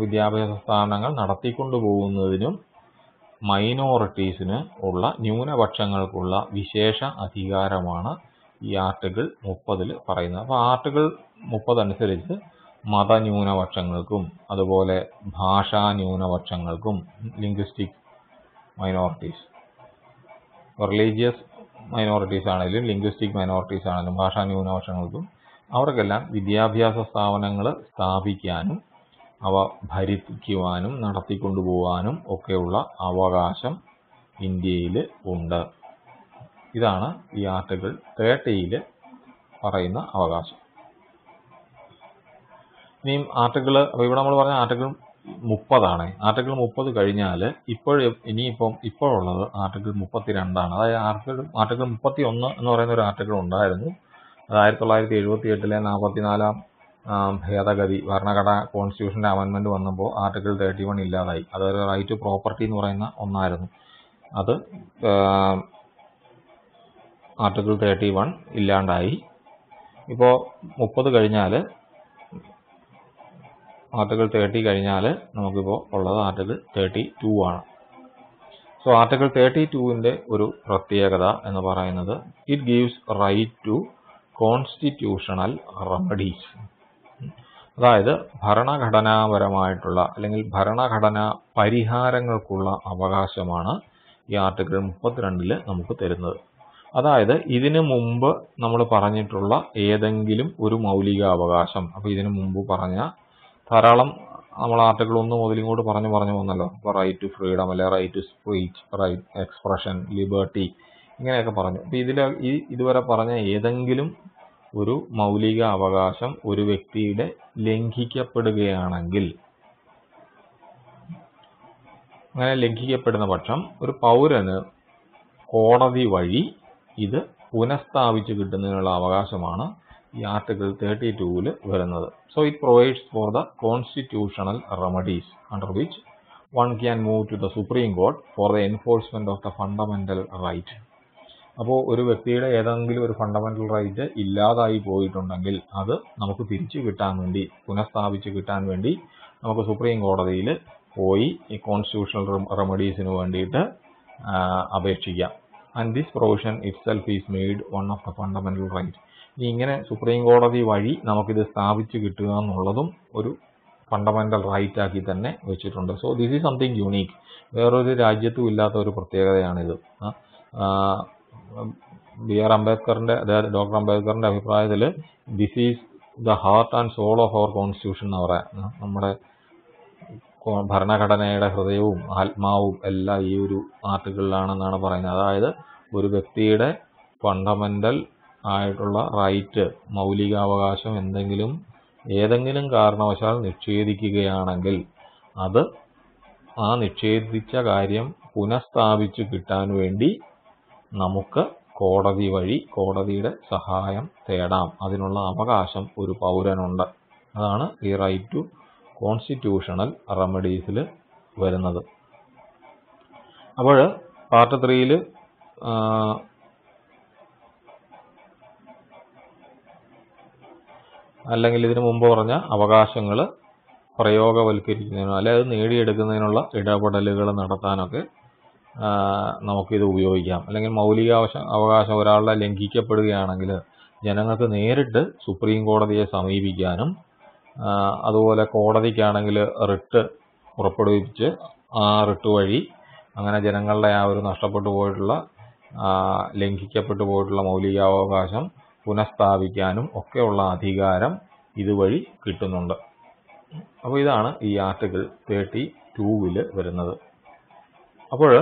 വിദ്യാഭ്യാസ സ്ഥാപനങ്ങൾ നടത്തിക്കൊണ്ടു പോകുന്നതിനും മൈനോറിറ്റീസിന് ഉള്ള, ന്യൂനപക്ഷങ്ങൾക്കുള്ള വിശേഷ അധികാരമാണ് ഈ ആർട്ടിക്കിൾ 30 പറയുന്നത്. അപ്പോൾ ആർട്ടിക്കിൾ 30 അനുസരിച്ച് മതന്യൂനപക്ഷങ്ങൾക്കും അതുപോലെ ഭാഷാ ന്യൂനപക്ഷങ്ങൾക്കും, ലിംഗ്വിസ്റ്റിക് മൈനോറിറ്റീസ്, റിലീജിയസ് മൈനോറിറ്റീസ് ആണെങ്കിലും ലിംഗ്വിസ്റ്റിക് മൈനോറിറ്റീസ് ആണെങ്കിലും ഭാഷാ ന്യൂനപക്ഷങ്ങൾക്കും അവർക്കെല്ലാം വിദ്യാഭ്യാസ സ്ഥാപനങ്ങൾ സ്ഥാപിക്കാനും അവ ഭരിക്കുവാനും നടത്തിക്കൊണ്ടുപോകാനും ഒക്കെയുള്ള അവകാശം ഇന്ത്യയിൽ ഉണ്ട്. ഇതാണ് ഈ ആർട്ടിക്കിൾ 30 പറയുന്ന അവകാശം. ഇനിയും ആർട്ടിക്കിൾ, അപ്പോൾ ഇവിടെ നമ്മൾ പറഞ്ഞ ആർട്ടിക്കിൾ 30 ആർട്ടിക്കിൾ 30 കഴിഞ്ഞാൽ ഇപ്പോഴുള്ളത് ആർട്ടിക്കിൾ 32. അതായത് ആർട്ടിക്കിൾ 31 എന്ന് പറയുന്ന ഒരു ആർട്ടിക്കിൾ ഉണ്ടായിരുന്നു. അത് 1978 44 ഭേദഗതി ഭരണഘടന കോൺസ്റ്റിറ്റ്യൂഷൻ്റെ അമെൻമെൻറ്റ് വന്നപ്പോൾ ആർട്ടിക്കിൾ 31 ഇല്ലാതായി. അതൊരു റൈറ്റ് ടു പ്രോപ്പർട്ടി എന്ന് പറയുന്ന ഒന്നായിരുന്നു. അത് ആർട്ടിക്കിൾ 31 ഇല്ലാണ്ടായി. ഇപ്പോൾ 30 കഴിഞ്ഞാൽ ആർട്ടിക്കിൾ 30 കഴിഞ്ഞാൽ നമുക്കിപ്പോൾ ഉള്ളത് ആർട്ടിക്കിൾ 32 ആണ്. സോ ആർട്ടിക്കിൾ 32ൻ്റെ ഒരു പ്രത്യേകത എന്ന് പറയുന്നത് it gives right to constitutional remedies. അതായത് ഭരണഘടനാപരമായിട്ടുള്ള അല്ലെങ്കിൽ ഭരണഘടനാ പരിഹാരങ്ങൾക്കുള്ള അവകാശമാണ് ഈ ആർട്ടിക്കിൾ 32 നമുക്ക് തരുന്നത്. അതായത് ഇതിനു മുമ്പ് നമ്മൾ പറഞ്ഞിട്ടുള്ള ഏതെങ്കിലും ഒരു മൗലിക അവകാശം, അപ്പോൾ ഇതിനു മുമ്പ് പറഞ്ഞ ധാരാളം നമ്മൾ ആർട്ടിക്കിൾ 1 മുതൽ ഇങ്ങോട്ട് പറഞ്ഞു വന്നല്ലോ. ഇപ്പോൾ റൈറ്റ് ടു ഫ്രീഡം, അല്ലെ right to speech, right expression, liberty, ഇങ്ങനെയൊക്കെ പറഞ്ഞു. അപ്പോൾ ഇതുവരെ പറഞ്ഞ ഏതെങ്കിലും ഒരു മൗലിക അവകാശം ഒരു വ്യക്തിയുടെ ലംഘിക്കപ്പെടുകയാണെങ്കിൽ, അങ്ങനെ ലംഘിക്കപ്പെടുന്ന പക്ഷം ഒരു പൗരന് കോടതി വഴി ഇത് പുനഃസ്ഥാപിച്ച് കിട്ടുന്നതിനുള്ള അവകാശമാണ് ഈ ആർട്ടിക്കിൾ 32 വരുന്നത്. So it provides for the constitutional remedies under which one can move to the Supreme Court for the enforcement of the fundamental right. അപ്പോൾ ഒരു വ്യക്തിയുടെ ഏതെങ്കിലും ഒരു ഫണ്ടമെന്റൽ റൈറ്റ് ഇല്ലാതായി പോയിട്ടുണ്ടെങ്കിൽ അത് നമുക്ക് തിരിച്ചു കിട്ടാൻ വേണ്ടി, പുനഃസ്ഥാപിച്ച് കിട്ടാൻ വേണ്ടി നമുക്ക് സുപ്രീം കോടതിയിൽ പോയി ഈ കോൺസ്റ്റിറ്റ്യൂഷണൽ റെമഡീസിന് വേണ്ടിയിട്ട് അപേക്ഷിക്കാം. And this provision itself is made one of the fundamental right. ഇങ്ങനെ സുപ്രീം കോടതി വഴി നമുക്കിത് സ്ഥാപിച്ച് കിട്ടുക എന്നുള്ളതും ഒരു ഫണ്ടമെന്റൽ റൈറ്റ് ആക്കി തന്നെ വെച്ചിട്ടുണ്ട്. So this is something unique. വേറൊരു രാജ്യത്തും ഇല്ലാത്ത ഒരു പ്രത്യേകതയാണിത്. ബി.ആർ. അംബേദ്കറിന്റെ, അതായത് ഡോക്ടർ അംബേദ്കറിന്റെ അഭിപ്രായത്തിൽ this is the heart and soul of our constitution എന്ന് പറയാം. നമ്മുടെ ഭരണഘടനയുടെ ഹൃദയവും ആത്മാവും എല്ലാം ഈ ഒരു ആർട്ടിക്കിളിലാണെന്നാണ് പറയുന്നത്. അതായത് ഒരു വ്യക്തിയുടെ ഫണ്ടമെന്റൽ ആയിട്ടുള്ള റൈറ്റ്, മൗലികാവകാശം ഏതെങ്കിലും കാരണവശാൽ നിഷേധിക്കുകയാണെങ്കിൽ അത് ആ നിഷേധിച്ച കാര്യം പുനഃസ്ഥാപിച്ച് കിട്ടാൻ വേണ്ടി നമുക്ക് കോടതി വഴി കോടതിയുടെ സഹായം തേടാം. അതിനുള്ള അവകാശം ഒരു പൗരനുണ്ട്. അതാണ് ഈ റൈറ്റ് ടു കോൺസ്റ്റിറ്റ്യൂഷണൽ റെമഡീസിൽ വരുന്നത്. അപ്പോൾ പാർട്ട് 3 അല്ലെങ്കിൽ ഇതിനു മുമ്പ് പറഞ്ഞ അവകാശങ്ങൾ പ്രയോഗവൽക്കരിക്കുന്നതിനോ അല്ലെങ്കിൽ അത് നേടിയെടുക്കുന്നതിനുള്ള ഇടപെടലുകൾ നടത്താനൊക്കെ നമുക്കിത് ഉപയോഗിക്കാം. അല്ലെങ്കിൽ മൗലിക അവകാശം ഒരാളുടെ ലംഘിക്കപ്പെടുകയാണെങ്കിൽ ജനങ്ങൾക്ക് നേരിട്ട് സുപ്രീം കോടതിയെ സമീപിക്കാനും, അതുപോലെ കോടതിക്കാണെങ്കിൽ റിട്ട് പുറപ്പെടുവിപ്പിച്ച് ആ റിട്ട് വഴി അങ്ങനെ ജനങ്ങളുടെ ആ ഒരു നഷ്ടപ്പെട്ടു പോയിട്ടുള്ള ലംഘിക്കപ്പെട്ടു പോയിട്ടുള്ള മൗലികാവകാശം പുനഃസ്ഥാപിക്കാനും ഒക്കെയുള്ള അധികാരം ഇതുവഴി കിട്ടുന്നുണ്ട്. അപ്പോൾ ഇതാണ് ഈ ആർട്ടിക്കിൾ 32 വരുന്നത്. അപ്പോൾ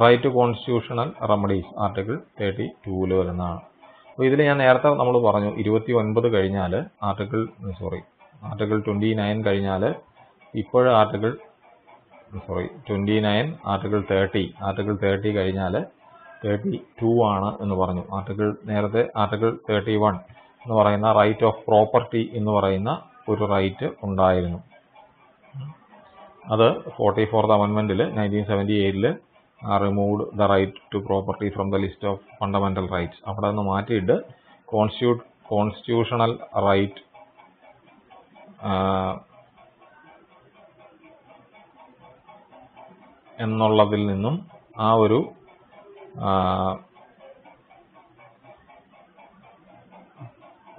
right to constitutional remedies article 32 വരുന്നതാണ്. അപ്പോൾ ഇതിൽ ഞാൻ നേരത്തെ നമ്മൾ പറഞ്ഞു 29 കഴിഞ്ഞാൽ ആർട്ടിക്കിൾ 29 കഴിഞ്ഞാൽ ഇപ്പോഴും ആർട്ടിക്കിൾ 30 കഴിഞ്ഞാൽ 32 ആണ് എന്ന് പറഞ്ഞു. നേരത്തെ ആർട്ടിക്കിൾ 31 എന്ന് പറയുന്ന റൈറ്റ് ഓഫ് പ്രോപ്പർട്ടി എന്ന് പറയുന്ന ഒരു റൈറ്റ് ഉണ്ടായിരുന്നു. അത് 44th അമെൻമെന്റിൽ 1978 removed the right to property from the list of fundamental rights. അവിടെ നിന്ന് മാറ്റിയിട്ട് കോൺസ്റ്റിറ്റ്യൂഷണൽ റൈറ്റ് എന്നുള്ളതിൽ നിന്നും ആ ഒരു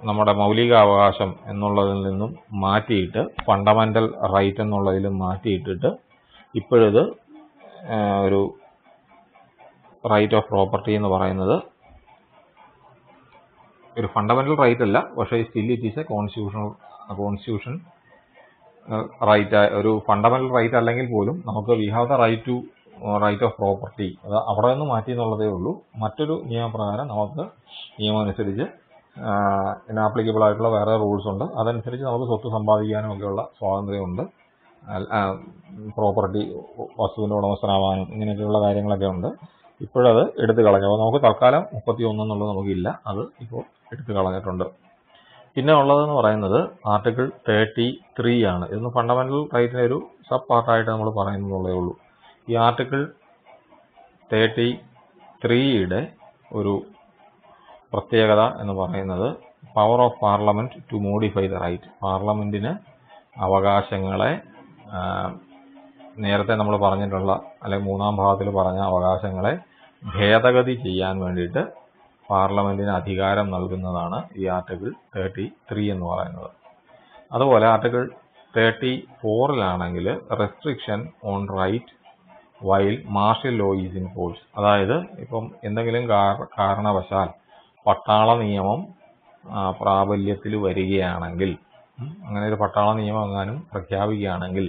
നമ്മുടെ മൗലികാവകാശം എന്നുള്ളതിൽ നിന്നും മാറ്റിയിട്ട് ഫണ്ടമെന്റൽ റൈറ്റ് എന്നുള്ളതിലും മാറ്റിയിട്ടിട്ട് ഇപ്പോഴിത് ഒരു റൈറ്റ് ഓഫ് പ്രോപ്പർട്ടി എന്ന് പറയുന്നത് ഒരു ഫണ്ടമെന്റൽ റൈറ്റ് അല്ല, പക്ഷേ still it is a constitution right. ഒരു ഫണ്ടമെന്റൽ റൈറ്റ് അല്ലെങ്കിൽ പോലും നമുക്ക് we have the right to right of property അത് അവിടെ നിന്ന് മാറ്റി എന്നുള്ളതേ ഉള്ളൂ. മറ്റൊരു നിയമപ്രകാരം നമുക്ക് നിയമം അനുസരിച്ച് ഇനാപ്ലിക്കബിൾ ആയിട്ടുള്ള വേറെ റൂൾസ് ഉണ്ട്. അതനുസരിച്ച് നമുക്ക് സ്വത്ത് സമ്പാദിക്കാനും ഒക്കെയുള്ള സ്വാതന്ത്ര്യമുണ്ട്. പ്രോപ്പർട്ടി വസ്തുവിൻ്റെ ഉടമസ്ഥനാവാനും ഇങ്ങനെയൊക്കെയുള്ള കാര്യങ്ങളൊക്കെ ഉണ്ട്. ഇപ്പോഴത് എടുത്തു കളഞ്ഞു. അപ്പോൾ നമുക്ക് തൽക്കാലം 31 എന്നുള്ളത് നമുക്കില്ല, അത് ഇപ്പോൾ എടുത്തു കളഞ്ഞിട്ടുണ്ട്. പിന്നെ ഉള്ളതെന്ന് പറയുന്നത് ആർട്ടിക്കിൾ 33 ആണ്. ഇതൊന്ന് ഫണ്ടമെന്റൽ റൈറ്റിൻ്റെ ഒരു സബ് പാർട്ടായിട്ട് നമ്മൾ പറയുന്നതേ ഉള്ളൂ. ഈ ആർട്ടിക്കിൾ 33യുടെ ഒരു പ്രത്യേകത എന്ന് പറയുന്നത് power of Parliament to modify the right. പാർലമെന്റിന് അവകാശങ്ങളെ നേരത്തെ നമ്മൾ പറഞ്ഞിട്ടുള്ള അല്ലെങ്കിൽ 3-ാം ഭാഗത്തിൽ പറഞ്ഞ അവകാശങ്ങളെ ഭേദഗതി ചെയ്യാൻ വേണ്ടിയിട്ട് പാർലമെന്റിന് അധികാരം നൽകുന്നതാണ് ഈ ആർട്ടിക്കിൾ 33 എന്ന് പറയുന്നത്. അതുപോലെ ആർട്ടിക്കിൾ 34ലാണെങ്കിൽ restriction on right while martial law is in force. അതായത് ഇപ്പം എന്തെങ്കിലും കാരണവശാൽ പട്ടാള നിയമം പ്രാബല്യത്തിൽ വരികയാണെങ്കിൽ, അങ്ങനെ ഒരു പട്ടാള നിയമം എങ്ങാനും പ്രഖ്യാപിക്കുകയാണെങ്കിൽ,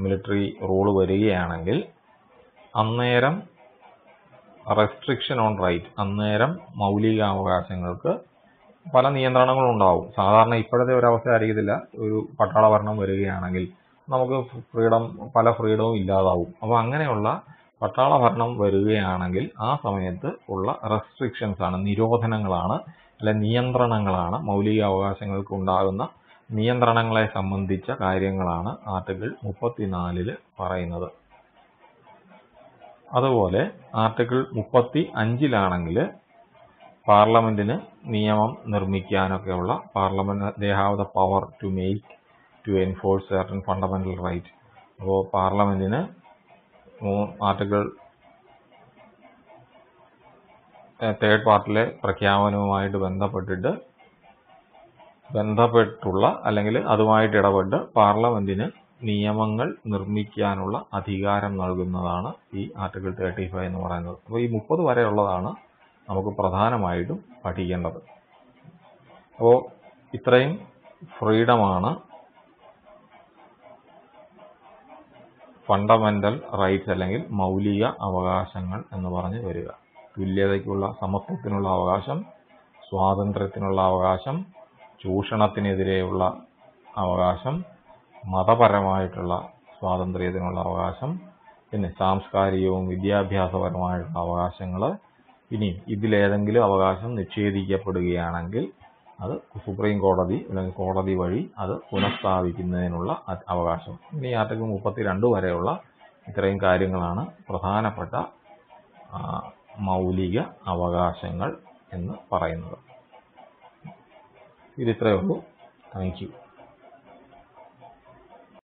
മിലിറ്ററി റൂള് വരികയാണെങ്കിൽ അന്നേരം റെസ്ട്രിക്ഷൻ ഓൺ റൈറ്റ്, അന്നേരം മൗലികാവകാശങ്ങൾക്ക് പല നിയന്ത്രണങ്ങളുണ്ടാവും. സാധാരണ ഇപ്പോഴത്തെ ഒരവസ്ഥ ആയിരിക്കത്തില്ല. ഒരു പട്ടാള ഭരണം വരികയാണെങ്കിൽ നമുക്ക് പല ഫ്രീഡവും ഇല്ലാതാവും. അപ്പോൾ അങ്ങനെയുള്ള പട്ടാള ഭരണം വരികയാണെങ്കിൽ ആ സമയത്ത് ഉള്ള റെസ്ട്രിക്ഷൻസ് ആണ്, നിരോധനങ്ങളാണ്, അല്ലെ നിയന്ത്രണങ്ങളാണ്, മൗലികാവകാശങ്ങൾക്ക് ഉണ്ടാകുന്ന നിയന്ത്രണങ്ങളെ സംബന്ധിച്ച കാര്യങ്ങളാണ് ആർട്ടിക്കിൾ 34 പറയുന്നത്. അതുപോലെ ആർട്ടിക്കിൾ 35ലാണെങ്കിൽ പാർലമെന്റിന് നിയമം നിർമ്മിക്കാനൊക്കെയുള്ള they have the power to enforce certain fundamental right. അപ്പോൾ പാർലമെന്റിന് ആർട്ടിക്കിൾ 3rd പാർട്ടിലെ പ്രഖ്യാപനവുമായിട്ട് ബന്ധപ്പെട്ടുള്ള അല്ലെങ്കിൽ അതുമായിട്ട് ഇടപെട്ട് പാർലമെന്റിന് നിയമങ്ങൾ നിർമ്മിക്കാനുള്ള അധികാരം നൽകുന്നതാണ് ഈ ആർട്ടിക്കിൾ 35 എന്ന് പറയുന്നത്. അപ്പോൾ ഈ 30 വരെയുള്ളതാണ് നമുക്ക് പ്രധാനമായിട്ടും പഠിക്കേണ്ടത്. അപ്പോൾ ഇത്രയും ഫ്രീഡമാണ് ഫണ്ടമെന്റൽ റൈറ്റ്സ് അല്ലെങ്കിൽ മൗലിക അവകാശങ്ങൾ എന്ന് പറഞ്ഞു വരിക. തുല്യതയ്ക്കുള്ള, സമത്വത്തിനുള്ള അവകാശം, സ്വാതന്ത്ര്യത്തിനുള്ള അവകാശം, ചൂഷണത്തിനെതിരെയുള്ള അവകാശം, മതപരമായിട്ടുള്ള സ്വാതന്ത്ര്യത്തിനുള്ള അവകാശം, പിന്നെ സാംസ്കാരികവും വിദ്യാഭ്യാസപരമായിട്ടുള്ള അവകാശങ്ങൾ. ഇനി ഇതിലേതെങ്കിലും അവകാശം നിഷേധിക്കപ്പെടുകയാണെങ്കിൽ അത് സുപ്രീം കോടതി അല്ലെങ്കിൽ കോടതി വഴി അത് പുനഃസ്ഥാപിക്കുന്നതിനുള്ള അവകാശം. ഇനി ആർട്ടിക്കിൾ 32 വരെയുള്ള ഇത്രയും കാര്യങ്ങളാണ് പ്രധാനപ്പെട്ട മൗലിക അവകാശങ്ങൾ എന്ന് പറയുന്നത്. ഇതിത്രയേ ഉള്ളൂ. Thank you.